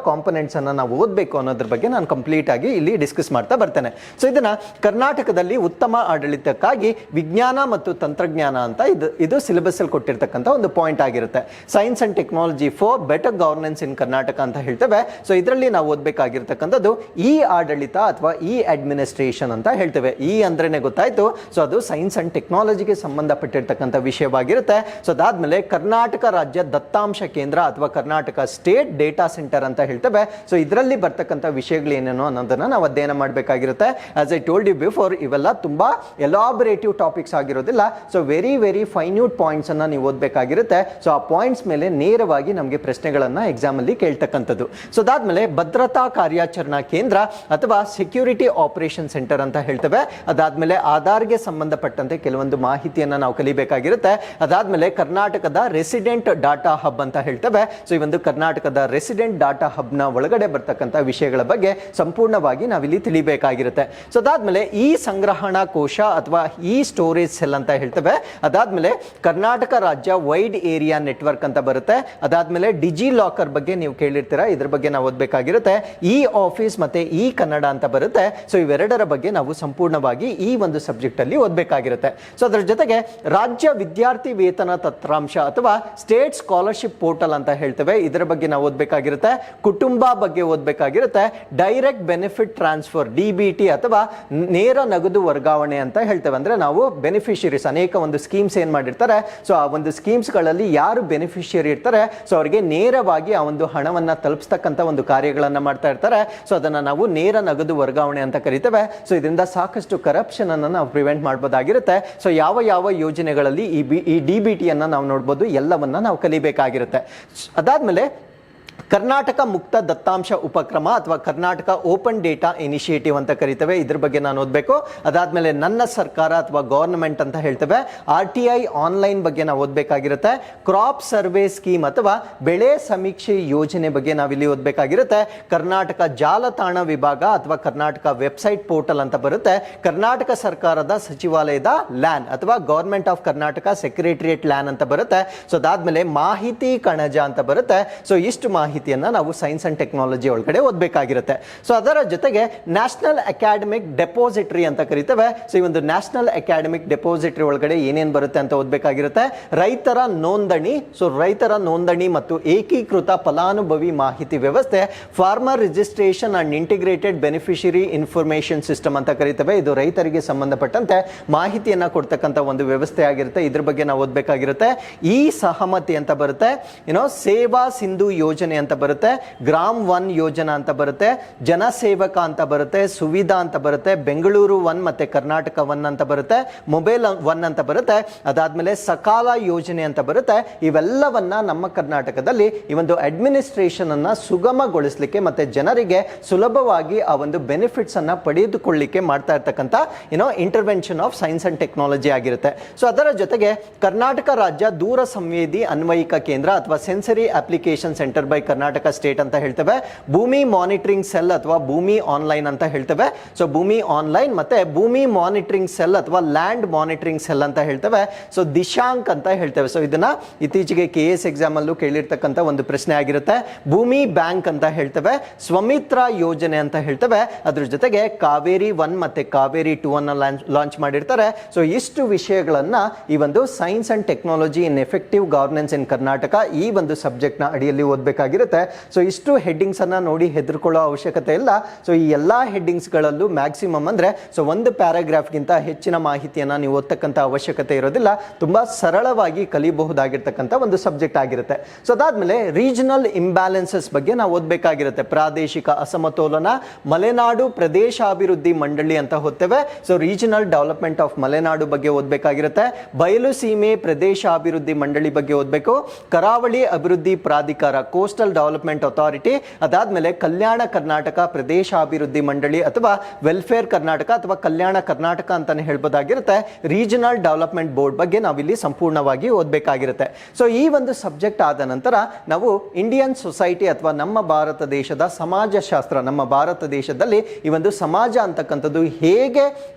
ಕಾಂಪೊನೆಂಟ್ಸ್ ಅನ್ನ ನಾವು ಓದಬೇಕು ಅನ್ನೋದ್ರ ಬಗ್ಗೆ ನಾನು ಕಂಪ್ಲೀಟ್ ಆಗಿ ಇಲ್ಲಿ ಡಿಸ್ಕಸ್ ಮಾಡ್ತಾ ಬರ್ತೇನೆ. ಸೊ ಇದನ್ನ ಕರ್ನಾಟಕದಲ್ಲಿ ಉತ್ತಮ ಆಡಳಿತಕ್ಕಾಗಿ ವಿಜ್ಞಾನ ಮತ್ತು ತಂತ್ರಜ್ಞಾನ ಅಂತ ಇದು ಸಿಲೆಬಸ್ ಅಲ್ಲಿ ಕೊಟ್ಟಿರ್ತಕ್ಕಂಥ ಒಂದು ಪಾಯಿಂಟ್ ಆಗಿರುತ್ತೆ. Science and technology for better governance in Karnataka ಅಂತ ಹೇಳ್ತೇವೆ. ಸೊ ಇದರಲ್ಲಿ ನಾವು ಓದಬೇಕಾಗಿರ್ತಕ್ಕಂಥದ್ದು ಈ ಆಡಳಿತ ಅಥವಾ ಈ ಅಡ್ಮಿನಿಸ್ಟ್ರೇಷನ್ ಅಂತ ಹೇಳ್ತೇವೆ. ಈ ಅಂದ್ರೇನೆ ಗೊತ್ತಾಯ್ತು. ಸೊ ಅದು ಸೈನ್ಸ್ ಅಂಡ್ ಟೆಕ್ನಾಲಜಿಗೆ ಸಂಬಂಧಪಟ್ಟಿರ್ತಕ್ಕಂಥ ವಿಷಯವಾಗಿರುತ್ತೆ. ಸೊ ಅದಾದ್ಮೇಲೆ ಕರ್ನಾಟಕ ರಾಜ್ಯ ದತ್ತಾಂಶ ಕೇಂದ್ರ ಅಥವಾ ಕರ್ನಾಟಕ ಸ್ಟೇಟ್ ಡೇಟಾ ಸೆಂಟರ್ ಅಂತ ಹೇಳ್ತೇವೆ. ಸೊ ಇದರಲ್ಲಿ ಬರ್ತಕ್ಕಂಥ ವಿಷಯಗಳು ಏನೇನೋ ಅನ್ನೋದನ್ನ ನಾವು ಅಧ್ಯಯನ ಮಾಡಬೇಕಾಗಿರುತ್ತೆ. As I told you before, ಇವೆಲ್ಲ ತುಂಬಾ ಎಲಾಬರೇಟಿವ್ ಟಾಪಿಕ್ಸ್ ಆಗಿರೋದಿಲ್ಲ. ಸೊ ವೆರಿ ಫೈನ್ಯೂಟ್ ಪಾಯಿಂಟ್ಸ್ ಅನ್ನ ನೀವು ಓದಬೇಕಾಗಿರುತ್ತೆ. ಸೊ ಆ ಪಾಯಿಂಟ್ಸ್ ಮೇಲೆ ನೇರವಾಗಿ ನಮಗೆ ಪ್ರಶ್ನೆಗಳನ್ನ ಎಕ್ಸಾಮ್ ಅಲ್ಲಿ ಕೇಳ್ತಕ್ಕಂಥದ್ದು. ಸೊ ಅದಾದ್ಮೇಲೆ ಭದ್ರತಾ ಕಾರ್ಯಾಚರಣಾ ಕೇಂದ್ರ ಅಥವಾ ಸೆಕ್ಯೂರಿಟಿ ಆಪರೇಷನ್ ಸೆಂಟರ್ ಅಂತ ಹೇಳ್ತೇವೆ. ಅದಾದ್ಮೇಲೆ ಆಧಾರ್ಗೆ ಸಂಬಂಧಪಟ್ಟಂತೆ ಕೆಲವೊಂದು ಮಾಹಿತಿಯನ್ನ ನಾವು ಕಲಿಬೇಕಾಗಿರುತ್ತೆ. ಅದಾದ್ಮೇಲೆ ಕರ್ನಾಟಕದ ರೆಸಿಡೆಂಟ್ ಡಾಟಾ ಹಬ್ ಅಂತ ಹೇಳ್ತೇವೆ. ಸೊ ಈ ಒಂದು ಕರ್ನಾಟಕದ ರೆಸಿಡೆಂಟ್ ಡಾಟಾ ಹಬ್ ನ ಒಳಗಡೆ ಬರ್ತಕ್ಕಂಥ ವಿಷಯಗಳ ಬಗ್ಗೆ ಸಂಪೂರ್ಣವಾಗಿ ನಾವಿಲ್ಲಿ ತಿಳಿಬೇಕಾಗಿರುತ್ತೆ. ಸೊ ಅದಾದ್ಮೇಲೆ ಈ ಸಂಗ್ರಹಣಾ ಕೋಶ ಅಥವಾ ಈ ಸ್ಟೋರೇಜ್ ಸೆಲ್ ಅಂತ ಹೇಳ್ತೇವೆ. ಅದಾದ್ಮೇಲೆ ಕರ್ನಾಟಕ ರಾಜ್ಯ ವೈಡ್ ಏರಿಯಾ ನೆಟ್ವರ್ಕ್ ಅಂತ ಬರುತ್ತೆ. ಅದಾದ್ಮೇಲೆ ಡಿಜಿ ಲಾಕರ್ ಬಗ್ಗೆ ನೀವು ಕೇಳಿರ್ತೀರಾ, ಇದ್ರ ಬಗ್ಗೆ ನಾವು ಓದಬೇಕಾಗಿರುತ್ತೆ. ಈ ಆಫೀಸ್ ಮತ್ತೆ ಈ ಕನ್ನಡ ಅಂತ ಬರುತ್ತೆ. ಸೊ ಇವೆರಡರ ಬಗ್ಗೆ ನಾವು ಸಂಪೂರ್ಣವಾಗಿ ಈ ಒಂದು ಸಬ್ಜೆಕ್ಟ್ ಅಲ್ಲಿ ಓದಬೇಕಾಗಿರುತ್ತೆ. ಸೊ ಅದರ ಜೊತೆಗೆ ರಾಜ್ಯ ವಿದ್ಯಾರ್ಥಿ ವೇತನ ತಂತ್ರಾಂಶ ಅಥವಾ ಸ್ಟೇಟ್ ಸ್ಕಾಲರ್ಶಿಪ್ ಪೋರ್ಟಲ್ ಅಂತ ಹೇಳ್ತೇವೆ. ಇದರ ಬಗ್ಗೆ ನಾವು ಓದಬೇಕಾಗಿರುತ್ತೆ. ಕುಟುಂಬ ಬಗ್ಗೆ ಓದಬೇಕಾಗಿರುತ್ತೆ. ಡೈರೆಕ್ಟ್ ಬೆನಿಫಿಟ್ ಟ್ರಾನ್ಸ್ಫರ್ DBT ಅಥವಾ ನೇರ ನಗದು ವರ್ಗಾವಣೆ ಅಂತ ಹೇಳ್ತೇವೆ. ಅಂದ್ರೆ ನಾವು ಬೆನಿಫಿಷಿಯರೀಸ್ ಅನೇಕ ಒಂದು ಸ್ಕೀಮ್ಸ್ ಏನ್ ಮಾಡಿರ್ತಾರೆ. ಸೊ ಆ ಒಂದು ಸ್ಕೀಮ್ಸ್ ಗಳಲ್ಲಿ ಯಾರು ಬೆನಿಫಿಷಿಯರಿ ಇರ್ತಾರೆ ಸೊ ಅವರಿಗೆ ನೇರವಾಗಿ ಆ ಒಂದು ಹಣವನ್ನ ತಲುಪಿಸ್ತಕ್ಕಂಥ ಒಂದು ಕಾರ್ಯಗಳನ್ನ ಮಾಡ್ತಾ ಇರ್ತಾರೆ. ಸೊ ಅದನ್ನ ನಾವು ನೇರ ನಗದು ವರ್ಗಾವಣೆ ಅಂತ ಕರಿತೇವೆ. ಸೊ ಇದರಿಂದ ಸಾಕಷ್ಟು ಕರಪ್ಷನ್ ಅನ್ನ ನಾವು ಪ್ರಿವೆಂಟ್ ಮಾಡಬಹುದಾಗಿರುತ್ತೆ. ಸೊ ಯಾವ ಯಾವ ಯೋಜನೆಗಳಲ್ಲಿ ಈ DBT ಅನ್ನ ನಾವು ನೋಡಬಹುದು ಎಲ್ಲವನ್ನ ನಾವು ಕಲಿಬೇಕಾಗಿರುತ್ತೆ. ಅದಾದ್ಮೇಲೆ ಕರ್ನಾಟಕ ಮುಕ್ತ ದತ್ತಾಂಶ ಉಪಕ್ರಮ ಅಥವಾ ಕರ್ನಾಟಕ ಓಪನ್ ಡೇಟಾ ಇನಿಷಿಯೇಟಿವ್ ಅಂತ ಕರಿತೇವೆ. ಇದ್ರ ಬಗ್ಗೆ ನಾನು ಓದಬೇಕು. ಅದಾದ್ಮೇಲೆ ನನ್ನ ಸರ್ಕಾರ ಅಥವಾ ಗವರ್ನಮೆಂಟ್ ಅಂತ ಹೇಳ್ತೇವೆ. RTI ಆನ್ಲೈನ್ ಬಗ್ಗೆ ನಾವು ಓದಬೇಕಾಗಿರುತ್ತೆ. ಕ್ರಾಪ್ ಸರ್ವೆ ಸ್ಕೀಮ್ ಅಥವಾ ಬೆಳೆ ಸಮೀಕ್ಷೆ ಯೋಜನೆ ಬಗ್ಗೆ ನಾವಿಲ್ಲಿ ಓದಬೇಕಾಗಿರುತ್ತೆ. ಕರ್ನಾಟಕ ಜಾಲತಾಣ ವಿಭಾಗ ಅಥವಾ ಕರ್ನಾಟಕ ವೆಬ್ಸೈಟ್ ಪೋರ್ಟಲ್ ಅಂತ ಬರುತ್ತೆ. ಕರ್ನಾಟಕ ಸರ್ಕಾರದ ಸಚಿವಾಲಯದ ಲ್ಯಾನ್ ಅಥವಾ government of Karnataka secretariat LAN ಅಂತ ಬರುತ್ತೆ. ಸೊ ಅದಾದ್ಮೇಲೆ ಮಾಹಿತಿ ಕಣಜ ಅಂತ ಬರುತ್ತೆ. ಸೊ ಇಷ್ಟು ಮಾಹಿತಿಯನ್ನ ನಾವು ಸೈನ್ಸ್ ಅಂಡ್ ಟೆಕ್ನಾಲಜಿ ಒಳಗಡೆ ಓದಬೇಕಾಗಿರುತ್ತೆ. ಸೊ ಅದರ ಜೊತೆಗೆ ನ್ಯಾಷನಲ್ ಅಕಾಡೆಮಿಕ್ ಡೆಪಾಸಿಟರಿ ಅಂತ ಕರಿತೇವೆ. ಸೊ ಈ ಒಂದು ನ್ಯಾಷನಲ್ ಅಕಾಡೆಮಿಕ್ ಡೆಪಾಸಿಟರಿ ಒಳಗಡೆ ಏನೇನು ಬರುತ್ತೆ ಅಂತ ಓದಬೇಕಾಗಿರುತ್ತೆ. ರೈತರ ನೋಂದಣಿ, ಸೊ ರೈತರ ನೋಂದಣಿ ಮತ್ತು ಏಕೀಕೃತ ಫಲಾನುಭವಿ ಮಾಹಿತಿ ವ್ಯವಸ್ಥೆ, farmer registration and integrated beneficiary information system ಅಂತ ಕರಿತೇವೆ. ಇದು ರೈತರಿಗೆ ಸಂಬಂಧಪಟ್ಟಂತೆ ಮಾಹಿತಿಯನ್ನ ಕೊಡ್ತಕ್ಕಂಥ ಒಂದು ವ್ಯವಸ್ಥೆ ಆಗಿರುತ್ತೆ. ಇದ್ರ ಬಗ್ಗೆ ನಾವು ಓದಬೇಕಾಗಿರುತ್ತೆ. ಈ ಸಹಮತಿ ಅಂತ ಬರುತ್ತೆ. ಸೇವಾ ಸಿಂಧು ಯೋಜನೆ ಅಂತ ಬರುತ್ತೆ. ಗ್ರಾಮ್ 1 ಯೋಜನಾ ಅಂತ ಬರುತ್ತೆ. ಜನಸೇವಕ ಅಂತ ಬರುತ್ತೆ. ಸುವಿಧಾ ಅಂತ ಬರುತ್ತೆ. ಬೆಂಗಳೂರು 1 ಮತ್ತೆ ಕರ್ನಾಟಕ 1 ಅಂತ ಬರುತ್ತೆ. ಮೊಬೈಲ್ 1 ಅಂತ ಬರುತ್ತೆ. ಅದಾದ್ಮೇಲೆ ಸಕಾಲ ಯೋಜನೆ ಅಂತ ಬರುತ್ತೆ. ಇವೆಲ್ಲವನ್ನ ನಮ್ಮ ಕರ್ನಾಟಕದಲ್ಲಿ ಈ ಒಂದು ಅಡ್ಮಿನಿಸ್ಟ್ರೇಷನ್ ಅನ್ನ ಸುಗಮಗೊಳಿಸಲಿಕ್ಕೆ ಮತ್ತೆ ಜನರಿಗೆ ಸುಲಭವಾಗಿ ಆ ಒಂದು ಬೆನಿಫಿಟ್ಸ್ ಅನ್ನ ಪಡೆದುಕೊಳ್ಳಿಕ್ಕೆ ಮಾಡ್ತಾ ಇರ್ತಕ್ಕಂಥ intervention of science and technology ಆಗಿರುತ್ತೆ. ಸೊ ಅದರ ಜೊತೆಗೆ ಕರ್ನಾಟಕ ರಾಜ್ಯ ದೂರ ಸಂವೇದಿ ಅನ್ವಯಿಕ ಕೇಂದ್ರ ಅಥವಾ sensory application centre by Karnataka state ಅಂತ ಹೇಳ್ತೇವೆ. ಭೂಮಿ ಮಾನಿಟರಿಂಗ್ ಸೆಲ್ ಅಥವಾ ಭೂಮಿ ಆನ್ಲೈನ್ ಅಂತ ಹೇಳ್ತೇವೆ. ಸೊ ಭೂಮಿ ಆನ್ಲೈನ್ ಮತ್ತೆ ಭೂಮಿ ಮಾನಿಟರಿಂಗ್ ಸೆಲ್ ಅಥವಾ ಲ್ಯಾಂಡ್ ಮಾನಿಟರಿಂಗ್ ಸೆಲ್ ಅಂತ ಹೇಳ್ತೇವೆ. ಸೊ ದಿಶಾಂಕ್ ಅಂತ ಹೇಳ್ತೇವೆ. ಸೊ ಇದನ್ನ ಇತ್ತೀಚೆಗೆ KS ಎಕ್ಸಾಮ್ ಅಲ್ಲೂ ಕೇಳಿರ್ತಕ್ಕಂಥ ಒಂದು ಪ್ರಶ್ನೆ ಆಗಿರುತ್ತೆ. ಭೂಮಿ ಬ್ಯಾಂಕ್ ಅಂತ ಹೇಳ್ತೇವೆ. ಸ್ವಮಿತ್ರ ಯೋಜನೆ ಅಂತ ಹೇಳ್ತೇವೆ. ಅದ್ರ ಜೊತೆಗೆ ಕಾವೇರಿ 1 ಮತ್ತೆ ಕಾವೇರಿ 2 ಅನ್ನ ಲಾಂಚ್ ಮಾಡಿರ್ತಾರೆ. ಸೊ ಇಷ್ಟು ವಿಷಯಗಳನ್ನ ಈ ಒಂದು science and technology in effective governance in Karnataka ಈ ಒಂದು ಸಬ್ಜೆಕ್ಟ್ ನ ಅಡಿಯಲ್ಲಿ ಓದಬೇಕಾಗಿರುತ್ತೆ. ಮಾಡಬಹುದಾಗಿರುತ್ತೆ. ಸೊ ಇಷ್ಟು ಹೆಡ್ಡಿಂಗ್ಸ್ ಅನ್ನ ನೋಡಿ ಹೆದರ್ಕೊಳ್ಳೋ ಅವಶ್ಯಕತೆ ಇಲ್ಲ. ಸೊ ಈ ಎಲ್ಲಾ ಹೆಡ್ಡಿಂಗ್ಸ್ಗಳಲ್ಲೂ ಮ್ಯಾಕ್ಸಿಮಮ್ ಅಂದ್ರೆ ಸೊ ಒಂದು ಪ್ಯಾರಾಗ್ರಾಫ್ಗಿಂತ ಹೆಚ್ಚಿನ ಮಾಹಿತಿಯನ್ನ ನೀವು ಓದ್ತಕ್ಕಂಥ ಅವಶ್ಯಕತೆ ಇರೋದಿಲ್ಲ. ತುಂಬಾ ಸರಳವಾಗಿ ಕಲಿಬಹುದಾಗಿರ್ತಕ್ಕಂಥ ಒಂದು ಸಬ್ಜೆಕ್ಟ್ ಆಗಿರುತ್ತೆ. ಸೊ ಅದಾದ್ಮೇಲೆ ರೀಜನಲ್ ಇಂಬ್ಯಾಲೆನ್ಸಸ್ ಬಗ್ಗೆ ನಾವು ಓದಬೇಕಾಗಿರುತ್ತೆ. ಪ್ರಾದೇಶಿಕ ಅಸಮತೋಲನ, ಮಲೆನಾಡು ಪ್ರದೇಶಾಭಿವೃದ್ಧಿ ಮಂಡಳಿ ಅಂತ ಓದ್ತೇವೆ. So regional development of Malenadu ಬಗ್ಗೆ ಓದಬೇಕಾಗಿರುತ್ತೆ. ಬಯಲು ಸೀಮೆ ಪ್ರದೇಶಾಭಿವೃದ್ಧಿ ಮಂಡಳಿ ಬಗ್ಗೆ ಓದಬೇಕು. ಕರಾವಳಿ ಅಭಿವೃದ್ಧಿ ಪ್ರಾಧಿಕಾರ, ಕೋಸ್ಟಲ್ ಡೆವಲಪ್ಮೆಂಟ್ ಅಥಾರಿಟಿ. ಅದಾದ್ಮೇಲೆ ಕಲ್ಯಾಣ ಕರ್ನಾಟಕ ಪ್ರದೇಶಾಭಿವೃದ್ಧಿ ಮಂಡಳಿ ಅಥವಾ ವೆಲ್ಫೇರ್ ಕರ್ನಾಟಕ ಅಥವಾ ಕಲ್ಯಾಣ ಕರ್ನಾಟಕ ಅಂತಾನೆ ಹೇಳ್ಬೋದಾಗಿರುತ್ತೆ. ರೀಜನಲ್ ಡೆವಲಪ್ಮೆಂಟ್ ಬೋರ್ಡ್ ಬಗ್ಗೆ ನಾವಿಲ್ಲಿ ಸಂಪೂರ್ಣವಾಗಿ ಓದಬೇಕಾಗಿರುತ್ತೆ. ಸೊ ಈ ಒಂದು ಸಬ್ಜೆಕ್ಟ್ ಆದ ನಂತರ ನಾವು ಇಂಡಿಯನ್ ಸೊಸೈಟಿ ಅಥವಾ ನಮ್ಮ ಭಾರತ ದೇಶದ ಸಮಾಜಶಾಸ್ತ್ರ, ನಮ್ಮ ಭಾರತ ದೇಶದಲ್ಲಿ ಈ ಒಂದು ಸಮಾಜ ಅಂತಕ್ಕಂಥದ್ದು ಹೇಗೆ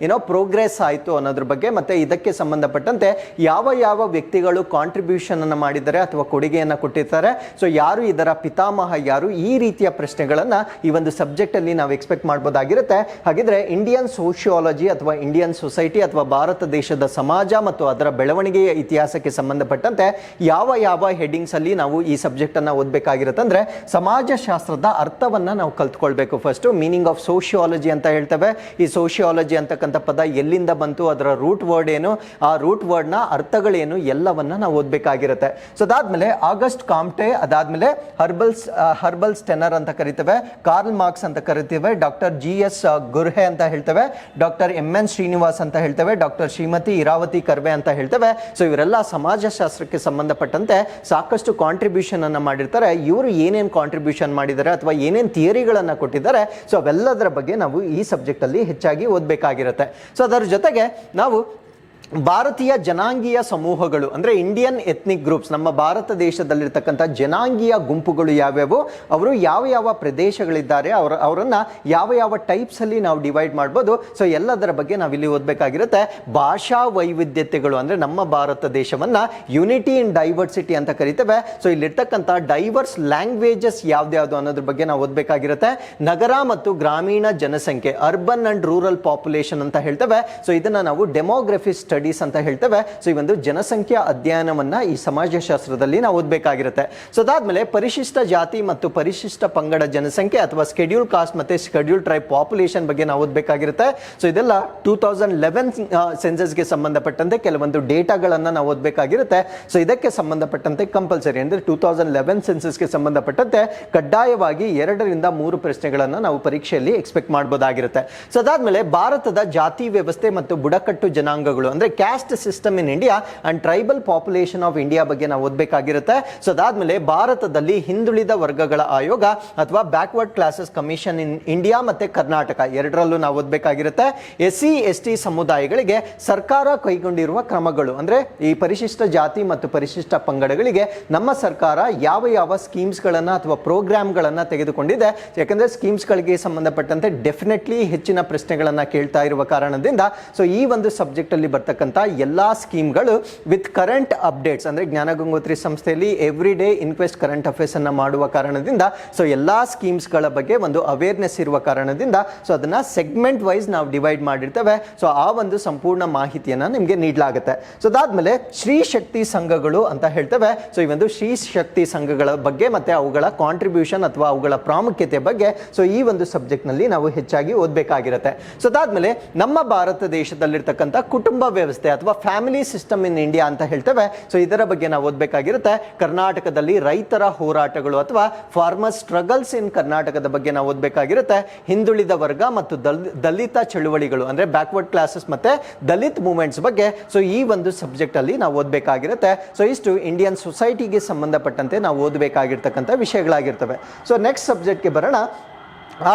ಪ್ರೋಗ್ರೆಸ್ ಆಯಿತು ಅನ್ನೋದ್ರ ಬಗ್ಗೆ, ಮತ್ತೆ ಇದಕ್ಕೆ ಸಂಬಂಧಪಟ್ಟಂತೆ ಯಾವ ಯಾವ ವ್ಯಕ್ತಿಗಳು ಕಾಂಟ್ರಿಬ್ಯೂಷನ್ ಅನ್ನು ಮಾಡಿದ್ದಾರೆ ಅಥವಾ ಕೊಡುಗೆಯನ್ನು ಕೊಟ್ಟಿರ್ತಾರೆ, ಸೊ ಯಾರು ಇದರ ಪಿತಾಮಹ ಯಾರು, ಈ ರೀತಿಯ ಪ್ರಶ್ನೆಗಳನ್ನ ಈ ಒಂದು ಸಬ್ಜೆಕ್ಟ್ ಅಲ್ಲಿ ನಾವು ಎಕ್ಸ್ಪೆಕ್ಟ್ ಮಾಡಬಹುದಾಗಿರುತ್ತೆ. ಹಾಗಿದ್ರೆ ಇಂಡಿಯನ್ ಸೋಷಿಯಾಲಜಿ ಅಥವಾ ಇಂಡಿಯನ್ ಸೊಸೈಟಿ ಅಥವಾ ಭಾರತ ದೇಶದ ಸಮಾಜ ಮತ್ತು ಅದರ ಬೆಳವಣಿಗೆಯ ಇತಿಹಾಸಕ್ಕೆ ಸಂಬಂಧಪಟ್ಟಂತೆ ಯಾವ ಯಾವ ಹೆಡ್ಡಿಂಗ್ಸ್ ಅಲ್ಲಿ ನಾವು ಈ ಸಬ್ಜೆಕ್ಟ್ ಅನ್ನ ಓದಬೇಕಾಗಿರುತ್ತೆ ಅಂದ್ರೆ ಸಮಾಜಶಾಸ್ತ್ರದ ಅರ್ಥವನ್ನ ನಾವು ಕಲ್ತ್ಕೊಳ್ಬೇಕು. ಫಸ್ಟ್ ಮೀನಿಂಗ್ ಆಫ್ ಸೋಷಿಯಾಲಜಿ ಅಂತ ಹೇಳ್ತೇವೆ. ಈ ಸೋಷಿಯಾಲಜಿ ಅಂತಕ್ಕಂಥ ಪದ ಎಲ್ಲಿಂದ ಬಂತು, ಅದರ ರೂಟ್ ವರ್ಡ್ ಏನು, ಆ ರೂಟ್ ವರ್ಡ್ ನ ಅರ್ಥಗಳೇನು, ಎಲ್ಲವನ್ನ ನಾವು ಓದಬೇಕಾಗಿರುತ್ತೆ. ಸೊ ಅದಾದ್ಮೇಲೆ ಆಗಸ್ಟ್ ಕಾಮ್ಟೆ, ಅದಾದ್ಮೇಲೆ ಹರ್ಬಲ್ ಸ್ಟೆನರ್ ಅಂತ ಕರಿತೇವೆ, ಕಾರ್ಲ್ ಮಾರ್ಕ್ಸ್ ಅಂತ ಕರಿತೇವೆ, ಡಾಕ್ಟರ್ GS ಗುರ್ಹೆ ಅಂತ ಹೇಳ್ತೇವೆ, ಡಾಕ್ಟರ್ MN ಶ್ರೀನಿವಾಸ್ ಅಂತ ಹೇಳ್ತೇವೆ, ಡಾಕ್ಟರ್ ಶ್ರೀಮತಿ ಇರಾವತಿ ಕರ್ವೆ ಅಂತ ಹೇಳ್ತೇವೆ. ಸೊ ಇವರೆಲ್ಲ ಸಮಾಜಶಾಸ್ತ್ರಕ್ಕೆ ಸಂಬಂಧಪಟ್ಟಂತೆ ಸಾಕಷ್ಟು ಕಾಂಟ್ರಿಬ್ಯೂಷನ್ ಅನ್ನ ಮಾಡಿರ್ತಾರೆ. ಇವರು ಏನೇನು ಕಾಂಟ್ರಿಬ್ಯೂಷನ್ ಮಾಡಿದ್ದಾರೆ ಅಥವಾ ಏನೇನು ಥಿಯರಿಗಳನ್ನ ಕೊಟ್ಟಿದ್ದಾರೆ, ಸೊ ಅವೆಲ್ಲದರ ಬಗ್ಗೆ ನಾವು ಈ ಸಬ್ಜೆಕ್ಟ್ ಅಲ್ಲಿ ಹೆಚ್ಚಾಗಿ ಓದಬೇಕಾಗಿರುತ್ತೆ. ಸೊ ಅದರ ಜೊತೆಗೆ ನಾವು ಭಾರತೀಯ ಜನಾಂಗೀಯ ಸಮೂಹಗಳು ಅಂದ್ರೆ ಇಂಡಿಯನ್ ಎಥ್ನಿಕ್ ಗ್ರೂಪ್ಸ್, ನಮ್ಮ ಭಾರತ ದೇಶದಲ್ಲಿರ್ತಕ್ಕಂಥ ಜನಾಂಗೀಯ ಗುಂಪುಗಳು ಯಾವ್ಯಾವು, ಅವರು ಯಾವ ಯಾವ ಪ್ರದೇಶಗಳಿದ್ದಾರೆ, ಅವರನ್ನ ಯಾವ ಯಾವ ಟೈಪ್ಸ್ ಅಲ್ಲಿ ನಾವು ಡಿವೈಡ್ ಮಾಡ್ಬೋದು, ಸೊ ಎಲ್ಲದರ ಬಗ್ಗೆ ನಾವಿಲ್ಲಿ ಓದಬೇಕಾಗಿರುತ್ತೆ. ಭಾಷಾ ವೈವಿಧ್ಯತೆಗಳು ಅಂದ್ರೆ ನಮ್ಮ ಭಾರತ ದೇಶವನ್ನ ಯುನಿಟಿ ಇನ್ ಡೈವರ್ಸಿಟಿ ಅಂತ ಕರಿತೇವೆ. ಸೊ ಇಲ್ಲಿರ್ತಕ್ಕಂಥ ಡೈವರ್ಸ್ ಲ್ಯಾಂಗ್ವೇಜಸ್ ಯಾವ್ದ್ಯಾವ್ದು ಅನ್ನೋದ್ರ ಬಗ್ಗೆ ನಾವು ಓದಬೇಕಾಗಿರುತ್ತೆ. ನಗರ ಮತ್ತು ಗ್ರಾಮೀಣ ಜನಸಂಖ್ಯೆ, ಅರ್ಬನ್ ಅಂಡ್ ರೂರಲ್ ಪಾಪ್ಯುಲೇಷನ್ ಅಂತ ಹೇಳ್ತೇವೆ. ಸೊ ಇದನ್ನ ನಾವು ಡೆಮೋಗ್ರಫಿ ಸ್ಟಡೀಸ್ ಅಂತ ಹೇಳ್ತೇವೆ. ಸೊ ಈ ಒಂದು ಜನಸಂಖ್ಯಾ ಅಧ್ಯಯನವನ್ನ ಈ ಸಮಾಜಶಾಸ್ತ್ರದಲ್ಲಿ ನಾವು ಓದಬೇಕಾಗಿರುತ್ತೆ. ಸೊ ಅದಾದ್ಮೇಲೆ ಪರಿಶಿಷ್ಟ ಜಾತಿ ಮತ್ತು ಪರಿಶಿಷ್ಟ ಪಂಗಡ ಜನಸಂಖ್ಯೆ ಅಥವಾ ಸ್ಕೆಡ್ಯೂಲ್ ಕಾಸ್ಟ್ ಮತ್ತೆ ಸ್ಕೆಡ್ಯೂಲ್ ಟ್ರೈಬ್ ಪಾಪ್ಯುಲೇಷನ್ ಬಗ್ಗೆ ನಾವು ಓದಬೇಕಾಗಿರುತ್ತೆ. ಸೊ ಇದೆಲ್ಲ 2011 ಸೆನ್ಸಸ್ಗೆ ಸಂಬಂಧಪಟ್ಟಂತೆ ಕೆಲವೊಂದು ಡೇಟಾಗಳನ್ನ ನಾವು ಓದಬೇಕಾಗಿರುತ್ತೆ. ಸೊ ಇದಕ್ಕೆ ಸಂಬಂಧಪಟ್ಟಂತೆ ಕಂಪಲ್ಸರಿ ಅಂದ್ರೆ 2011 ಸೆನ್ಸಸ್ಗೆ ಸಂಬಂಧಪಟ್ಟಂತೆ ಕಡ್ಡಾಯವಾಗಿ 2 ರಿಂದ 3 ಪ್ರಶ್ನೆಗಳನ್ನ ನಾವು ಪರೀಕ್ಷೆಯಲ್ಲಿ ಎಕ್ಸ್ಪೆಕ್ಟ್ ಮಾಡಬಹುದಾಗಿರುತ್ತೆ. ಸೊ ಅದಾದ್ಮೇಲೆ ಭಾರತದ ಜಾತಿ ವ್ಯವಸ್ಥೆ ಮತ್ತು ಬುಡಕಟ್ಟು ಜನಾಂಗಗಳು ಅಂದ್ರೆ caste system in India and tribal population of India ಬಗ್ಗೆ ನಾವು ಓದಬೇಕಾಗಿರುತ್ತೆ. ಸೊ ಅದಾದ್ಮೇಲೆ ಭಾರತದಲ್ಲಿ ಹಿಂದುಳಿದ ವರ್ಗಗಳ ಆಯೋಗ ಅಥವಾ backward classes commission in India ಮತ್ತೆ ಕರ್ನಾಟಕ ಎರಡರಲ್ಲೂ ನಾವು ಓದಬೇಕಾಗಿರುತ್ತೆ. SC ST ಸಮುದಾಯಗಳಿಗೆ ಸರ್ಕಾರ ಕೈಗೊಂಡಿರುವ ಕ್ರಮಗಳು ಅಂದ್ರೆ ಈ ಪರಿಶಿಷ್ಟ ಜಾತಿ ಮತ್ತು ಪರಿಶಿಷ್ಟ ಪಂಗಡಗಳಿಗೆ ನಮ್ಮ ಸರ್ಕಾರ ಯಾವ ಯಾವ ಸ್ಕೀಮ್ಸ್ ಗಳನ್ನ ಅಥವಾ ಪ್ರೋಗ್ರಾಮ್ ಗಳನ್ನ ತೆಗೆದುಕೊಂಡಿದೆ. ಯಾಕಂದ್ರೆ ಸ್ಕೀಮ್ಸ್ ಗಳಿಗೆ ಸಂಬಂಧಪಟ್ಟಂತೆ ಡೆಫಿನೆಟ್ಲಿ ಹೆಚ್ಚಿನ ಪ್ರಶ್ನೆಗಳನ್ನ ಕೇಳ್ತಾ ಇರುವ ಕಾರಣದಿಂದ ಸೊ ಈ ಒಂದು ಸಬ್ಜೆಕ್ಟ್ ಅಲ್ಲಿ ಬರ್ತಕ್ಕಂಥ ಎಲ್ಲಾ ಸ್ಕೀಮ್ಗಳು ವಿತ್ ಕರೆಂಟ್ ಅಪ್ಡೇಟ್ಸ್ ಅಂದ್ರೆ ಜ್ಞಾನ ಗಂಗೋತ್ರಿ ಸಂಸ್ಥೆಯಲ್ಲಿ every day inquest current affairs ಅನ್ನ ಮಾಡುವ ಕಾರಣದಿಂದ ಸೊ ಎಲ್ಲಾ ಸ್ಕೀಮ್ಸ್ ಗಳ ಬಗ್ಗೆ ಒಂದು ಅವೇರ್ನೆಸ್ ಇರುವ ಕಾರಣದಿಂದ ಸೊ ಅದನ್ನ ಸೆಗ್ಮೆಂಟ್ ವೈಸ್ ನಾವು ಡಿವೈಡ್ ಮಾಡಿರ್ತೇವೆ. ಸೊ ಆ ಒಂದು ಸಂಪೂರ್ಣ ಮಾಹಿತಿಯನ್ನ ನಿಮಗೆ ನೀಡಲಾಗುತ್ತೆ. ಸೊ ಅದಾದ್ಮೇಲೆ ಶ್ರೀ ಶಕ್ತಿ ಸಂಘಗಳು ಅಂತ ಹೇಳ್ತೇವೆ. ಸೊ ಈ ಒಂದು ಶ್ರೀ ಶಕ್ತಿ ಸಂಘಗಳ ಬಗ್ಗೆ ಮತ್ತೆ ಅವುಗಳ ಕಾಂಟ್ರಿಬ್ಯೂಷನ್ ಅಥವಾ ಅವುಗಳ ಪ್ರಾಮುಖ್ಯತೆ ಬಗ್ಗೆ ಸೊ ಈ ಒಂದು ಸಬ್ಜೆಕ್ಟ್ ನಲ್ಲಿ ನಾವು ಹೆಚ್ಚಾಗಿ ಓದಬೇಕಾಗಿರುತ್ತೆ. ಸೊ ಅದಾದ್ಮೇಲೆ ನಮ್ಮ ಭಾರತ ದೇಶದಲ್ಲಿರ್ತಕ್ಕಂಥ ಕುಟುಂಬ ವ್ಯವಸ್ಥೆ ಅಥವಾ ಫ್ಯಾಮಿಲಿ ಸಿಸ್ಟಮ್ ಇನ್ ಇಂಡಿಯಾ ಅಂತ ಹೇಳ್ತೇವೆ. ಸೊ ಇದರ ಬಗ್ಗೆ ನಾವು ಓದಬೇಕಾಗಿರುತ್ತೆ. ಕರ್ನಾಟಕದಲ್ಲಿ ರೈತರ ಹೋರಾಟಗಳು ಅಥವಾ ಫಾರ್ಮರ್ ಸ್ಟ್ರಗಲ್ಸ್ ಇನ್ ಕರ್ನಾಟಕದ ಬಗ್ಗೆ ನಾವು ಓದಬೇಕಾಗಿರುತ್ತೆ. ಹಿಂದುಳಿದ ವರ್ಗ ಮತ್ತು ದಲಿತ ಚಳುವಳಿಗಳು ಅಂದ್ರೆ ಬ್ಯಾಕ್ವರ್ಡ್ ಕ್ಲಾಸಸ್ ಮತ್ತೆ ದಲಿತ್ ಮೂವ್ಮೆಂಟ್ಸ್ ಬಗ್ಗೆ ಸೊ ಈ ಒಂದು ಸಬ್ಜೆಕ್ಟ್ ಅಲ್ಲಿ ನಾವು ಓದಬೇಕಾಗಿರುತ್ತೆ. ಸೊ ಇಷ್ಟು ಇಂಡಿಯನ್ ಸೊಸೈಟಿಗೆ ಸಂಬಂಧಪಟ್ಟಂತೆ ನಾವು ಓದಬೇಕಾಗಿರ್ತಕ್ಕಂಥ ವಿಷಯಗಳಾಗಿರ್ತವೆ. ಸೊ ನೆಕ್ಸ್ಟ್ ಸಬ್ಜೆಕ್ಟ್ಗೆ ಬರೋಣ.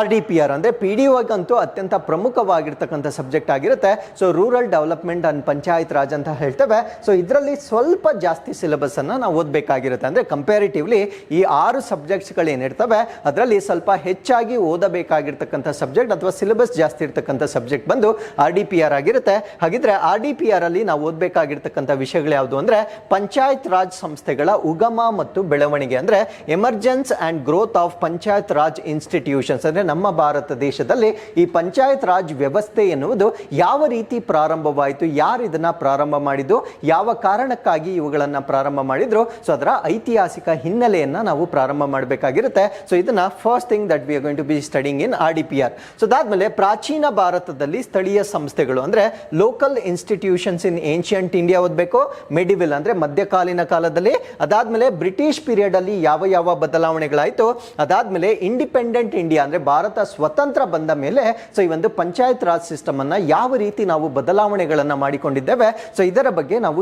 RDPR ಅಂದರೆ PDOಗಂತೂ ಅತ್ಯಂತ ಪ್ರಮುಖವಾಗಿರ್ತಕ್ಕಂಥ ಸಬ್ಜೆಕ್ಟ್ ಆಗಿರುತ್ತೆ. So rural development and panchayat Raj ಅಂತ ಹೇಳ್ತೇವೆ. ಸೊ ಇದರಲ್ಲಿ ಸ್ವಲ್ಪ ಜಾಸ್ತಿ ಸಿಲೆಬಸ್ ಅನ್ನು ನಾವು ಓದಬೇಕಾಗಿರುತ್ತೆ. ಅಂದರೆ ಕಂಪ್ಯಾರಿಟಿವ್ಲಿ ಈ 6 ಸಬ್ಜೆಕ್ಟ್ಸ್ಗಳು ಏನಿರ್ತವೆ ಅದರಲ್ಲಿ ಸ್ವಲ್ಪ ಹೆಚ್ಚಾಗಿ ಓದಬೇಕಾಗಿರ್ತಕ್ಕಂಥ ಸಬ್ಜೆಕ್ಟ್ ಅಥವಾ ಸಿಲೆಬಸ್ ಜಾಸ್ತಿ ಇರ್ತಕ್ಕಂಥ ಸಬ್ಜೆಕ್ಟ್ ಬಂದು RDPR ಆಗಿರುತ್ತೆ. ಹಾಗಿದ್ರೆ RDPR ಅಲ್ಲಿ ನಾವು ಓದಬೇಕಾಗಿರ್ತಕ್ಕಂಥ ವಿಷಯಗಳು ಯಾವುದು ಅಂದರೆ ಪಂಚಾಯತ್ ರಾಜ್ ಸಂಸ್ಥೆಗಳ ಉಗಮ ಮತ್ತು ಬೆಳವಣಿಗೆ ಅಂದರೆ emergence and growth of panchayat Raj institutions ಅಂದರೆ ನಮ್ಮ ಭಾರತ ದೇಶದಲ್ಲಿ ಈ ಪಂಚಾಯತ್ ರಾಜ್ ವ್ಯವಸ್ಥೆ ಎನ್ನುವುದು ಯಾವ ರೀತಿ ಪ್ರಾರಂಭವಾಯಿತು, ಯಾರು ಇದನ್ನ ಪ್ರಾರಂಭ ಮಾಡಿದ್ದು, ಯಾವ ಕಾರಣಕ್ಕಾಗಿ ಇವುಗಳನ್ನು ಪ್ರಾರಂಭ ಮಾಡಿದ್ರು, ಸೊ ಅದರ ಐತಿಹಾಸಿಕ ಹಿನ್ನೆಲೆಯನ್ನ ನಾವು ಪ್ರಾರಂಭ ಮಾಡಬೇಕಾಗಿರುತ್ತೆ. ಸೊ ಇದನ್ನ first thing that we are going to be studying in RDPR. So ಅದಾದ್ಮೇಲೆ ಪ್ರಾಚೀನ ಭಾರತದಲ್ಲಿ ಸ್ಥಳೀಯ ಸಂಸ್ಥೆಗಳು ಅಂದ್ರೆ local institutions in ancient India ಓದಬೇಕು, ಮೆಡಿವಲ್ ಅಂದ್ರೆ ಮಧ್ಯಕಾಲೀನ ಕಾಲದಲ್ಲಿ, ಅದಾದ್ಮೇಲೆ ಬ್ರಿಟಿಷ್ ಪೀರಿಯಡ್ ಅಲ್ಲಿ ಯಾವ ಯಾವ ಬದಲಾವಣೆಗಳಾಯಿತು, ಅದಾದ್ಮೇಲೆ ಇಂಡಿಪೆಂಡೆಂಟ್ ಇಂಡಿಯಾ ಅಂದ್ರೆ ಭಾರತ ಸ್ವತಂತ್ರ ಬಂದ ಮೇಲೆ ಸೊ ಈ ಒಂದು ಪಂಚಾಯತ್ ರಾಜ್ ಸಿಸ್ಟಮ್ ಅನ್ನ ಯಾವ ರೀತಿ ನಾವು ಬದಲಾವಣೆಗಳನ್ನ ಮಾಡಿಕೊಂಡಿದ್ದೇವೆ, ಸೊ ಇದರ ಬಗ್ಗೆ ನಾವು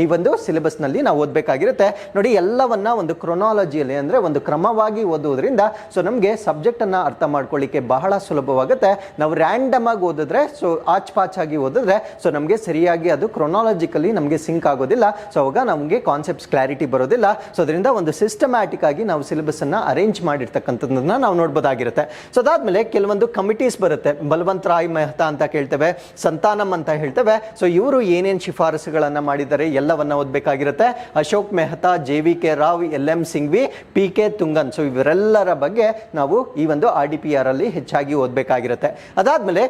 ಈ ಒಂದು ಸಿಲೆಬಸ್ ನಲ್ಲಿ ನಾವು ಓದಬೇಕಾಗಿರುತ್ತೆ. ನೋಡಿ, ಎಲ್ಲವನ್ನ ಒಂದು ಕ್ರೊನಾಲಜಿಯಲ್ಲಿ ಅಂದ್ರೆ ಒಂದು ಕ್ರಮವಾಗಿ ಓದುವುದರಿಂದ ಸೊ ನಮಗೆ ಸಬ್ಜೆಕ್ಟ್ ಅನ್ನ ಅರ್ಥ ಮಾಡ್ಕೊಳ್ಳಿಕ್ಕೆ ಬಹಳ ಸುಲಭವಾಗುತ್ತೆ. ನಾವು ರ್ಯಾಂಡಮ್ ಆಗಿ ಓದಿದ್ರೆ, ಸೊ ಆಚ್ ಪಾಚ್ ಆಗಿ ಓದಿದ್ರೆ ಸೊ ನಮಗೆ ಸರಿಯಾಗಿ ಅದು ಕ್ರೊನಾಲಜಿಕಲಿ ನಮಗೆ ಸಿಂಕ್ ಆಗೋದಿಲ್ಲ. ಸೊ ಅವಾಗ ನಮಗೆ ಕಾನ್ಸೆಪ್ಟ್ಸ್ ಕ್ಲಾರಿಟಿ ಬರೋದಿಲ್ಲ. ಸೊ ಅದರಿಂದ ಒಂದು ಸಿಸ್ಟಮ್ಯಾಟಿಕ್ ಆಗಿ ನಾವು ಸಿಲೆಬಸ್ ಅನ್ನ ಅರೇಂಜ್ ಮಾಡಿರ್ತಕ್ಕಂಥದ್ದನ್ನ ನಾವು ನೋಡ್ಬೋದಾಗಿರುತ್ತೆ. ಸೊ ಅದಾದ್ಮೇಲೆ ಕೆಲವೊಂದು ಕಮಿಟೀಸ್ ಬರುತ್ತೆ. ಬಲವಂತ್ ರಾಯ್ ಮೆಹ್ತಾ ಅಂತ ಕೇಳ್ತೇವೆ, ಸಂತಾನಂ ಅಂತ ಹೇಳ್ತೇವೆ. ಸೊ ಇವರು ಏನೇನು ಶಿಫಾರಸುಗಳನ್ನ ಮಾಡಿದ್ದಾರೆ ಎಲ್ಲವನ್ನ ಓದಬೇಕಾಗಿರುತ್ತೆ. Ashok Mehta, JVK Rao, LM Singhvi, PK Thungon, so ಇವರೆಲ್ಲರ ಬಗ್ಗೆ ನಾವು ಈ ಒಂದು RDPR ಅಲ್ಲಿ ಹೆಚ್ಚಾಗಿ ಓದಬೇಕಾಗಿರುತ್ತೆ. ಅದಾದ್ಮೇಲೆ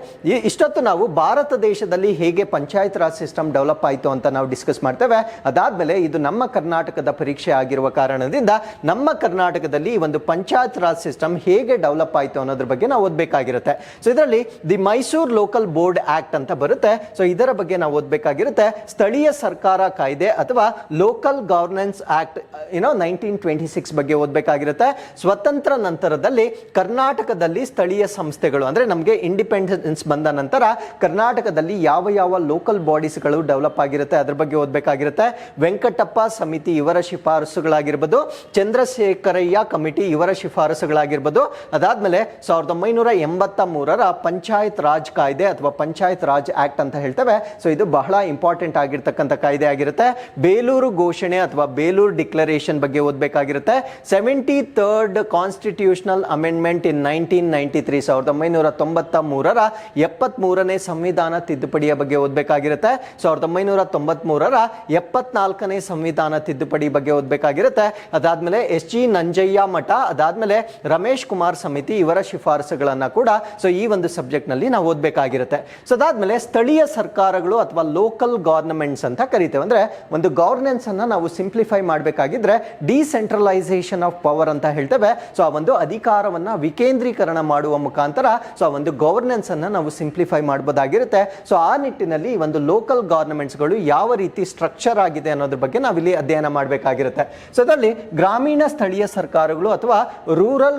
ಇಷ್ಟೊತ್ತು ನಾವು ಭಾರತ ದೇಶದಲ್ಲಿ ಹೇಗೆ ಪಂಚಾಯತ್ ರಾಜ್ ಸಿಸ್ಟಮ್ ಡೆವಲಪ್ ಆಯಿತು ಅಂತ ನಾವು ಡಿಸ್ಕಸ್ ಮಾಡ್ತೇವೆ. ಅದಾದ್ಮೇಲೆ ಇದು ನಮ್ಮ ಕರ್ನಾಟಕದ ಪರೀಕ್ಷೆ ಆಗಿರುವ ಕಾರಣದಿಂದ ನಮ್ಮ ಕರ್ನಾಟಕದಲ್ಲಿ ಈ ಒಂದು ಪಂಚಾಯತ್ ರಾಜ್ ಸಿಸ್ಟಮ್ ಹೇಗೆ ಡೆವಲಪ್ ಆಯಿತು ಅನ್ನೋದ್ರ ಬಗ್ಗೆ ನಾವು ಓದಬೇಕಾಗಿರುತ್ತೆ. ಸೊ ಇದರಲ್ಲಿ the Mysuru local board act ಅಂತ ಬರುತ್ತೆ. ಸೊ ಇದರ ಬಗ್ಗೆ ನಾವು ಓದಬೇಕಾಗಿರುತ್ತೆ. ಸ್ಥಳೀಯ ಸರ್ಕಾರ ಕಾಯ್ದೆ ಅಥವಾ ಲೋಕಲ್ ಗವರ್ನೆನ್ಸ್ ಆಕ್ಟ್ 1926 ಬಗ್ಗೆ ಓದಬೇಕಾಗಿರುತ್ತೆ. ಸ್ವತಂತ್ರ ನಂತರದಲ್ಲಿ ಕರ್ನಾಟಕದಲ್ಲಿ ಸ್ಥಳೀಯ ಸಂಸ್ಥೆಗಳು ಅಂದ್ರೆ ನಮಗೆ ಇಂಡಿಪೆಂಡೆನ್ಸ್ ಬಂದ ನಂತರ ಕರ್ನಾಟಕದಲ್ಲಿ ಯಾವ ಯಾವ ಲೋಕಲ್ ಬಾಡೀಸ್ಗಳು ಡೆವಲಪ್ ಆಗಿರುತ್ತೆ ಅದ್ರ ಬಗ್ಗೆ ಓದಬೇಕಾಗಿರುತ್ತೆ. ವೆಂಕಟಪ್ಪ ಸಮಿತಿ ಇವರ ಶಿಫಾರಸುಗಳಾಗಿರ್ಬೋದು, ಚಂದ್ರಶೇಖರಯ್ಯ ಕಮಿಟಿ ಇವರ ಶಿಫಾರಸುಗಳಾಗಿರ್ಬೋದು. ಅದಾದ್ಮೇಲೆ 1983ರ ಪಂಚಾಯತ್ ರಾಜ್ ಕಾಯ್ದೆ ಅಥವಾ ಪಂಚಾಯತ್ ರಾಜ್ ಆಕ್ಟ್ ಅಂತ ಹೇಳ್ತೇವೆ. ಸೊ ಇದು ಬಹಳ ಇಂಪಾರ್ಟೆಂಟ್ ಆಗಿರ್ತಕ್ಕಂಥ ಕಾಯ್ದೆ ಆಗಿರುತ್ತೆ. ಬೇಲೂರು ಘೋಷಣೆ ಅಥವಾ ಬೇಲೂರು ಡಿಕ್ಲರೇಷನ್ ಬಗ್ಗೆ ಓದಬೇಕಾಗಿರುತ್ತೆ. 73rd ಕಾನ್ಸ್ಟಿಟ್ಯೂಷನಲ್ ಅಮೆಂಡ್ಮೆಂಟ್ ಇನ್ 1993, 1993ರ 73ನೇ ಸಂವಿಧಾನ ತಿದ್ದುಪಡಿಯ ಬಗ್ಗೆ ಓದಬೇಕಾಗಿರುತ್ತೆ. 1993ರ 74ನೇ ಸಂವಿಧಾನ ತಿದ್ದುಪಡಿ ಬಗ್ಗೆ ಓದಬೇಕಾಗಿರುತ್ತೆ. ಅದಾದ್ಮೇಲೆ SG ನಂಜಯ್ಯ ಮಠ, ಅದಾದ್ಮೇಲೆ ರಮೇಶ್ ಕುಮಾರ್ ಸಮಿತಿ ಇವರ ಶಿಫಾರಸುಗಳನ್ನ ಕೂಡ ಸೊ ಈ ಒಂದು ಸಬ್ಜೆಕ್ಟ್ ನಲ್ಲಿ ನಾವು ಓದಬೇಕಾಗಿರುತ್ತೆ. ಸೊ ಅದಾದ್ಮೇಲೆ ಸ್ಥಳೀಯ ಸರ್ಕಾರಗಳು ಅಥವಾ ಲೋಕಲ್ ಗವರ್ನಮೆಂಟ್ಸ್ ಅಂತ ಕರಿತೇವೆ. ಅಂದ್ರೆ ಒಂದು ಗವರ್ನೆನ್ಸ್ ಅನ್ನ ನಾವು ಸಿಂಪ್ಲಿಫೈ ಮಾಡಬೇಕಾಗಿದ್ರೆ ಡಿಸೆಂಟ್ರಲೈಸೇಷನ್ ಆಫ್ ಪವರ್ ಅಂತ ಹೇಳ್ತೇವೆ. ಸೊ ಆ ಒಂದು ಅಧಿಕಾರವನ್ನ ವಿಕೇಂದ್ರೀಕರಣ ಮಾಡುವ ಮುಖಾಂತರ ಸೊ ಆ ಒಂದು ಗವರ್ನೆನ್ಸ್ ಅನ್ನ ನಾವು ಸಿಂಪ್ಲಿಫೈ ಮಾಡಬಹುದಾಗಿರುತ್ತೆ. ಸೊ ಆ ನಿಟ್ಟಿನಲ್ಲಿ ಒಂದು ಲೋಕಲ್ ಗವರ್ನಮೆಂಟ್ಸ್ಗಳು ಯಾವ ರೀತಿ ಸ್ಟ್ರಕ್ಚರ್ ಆಗಿದೆ ಅನ್ನೋದ್ರ ಬಗ್ಗೆ ನಾವಿಲ್ಲಿ ಅಧ್ಯಯನ ಮಾಡಬೇಕಾಗಿರುತ್ತೆ. ಸೊ ಅದರಲ್ಲಿ ಗ್ರಾಮೀಣ ಸ್ಥಳೀಯ ಸರ್ಕಾರಗಳು ಅಥವಾ ರೂರಲ್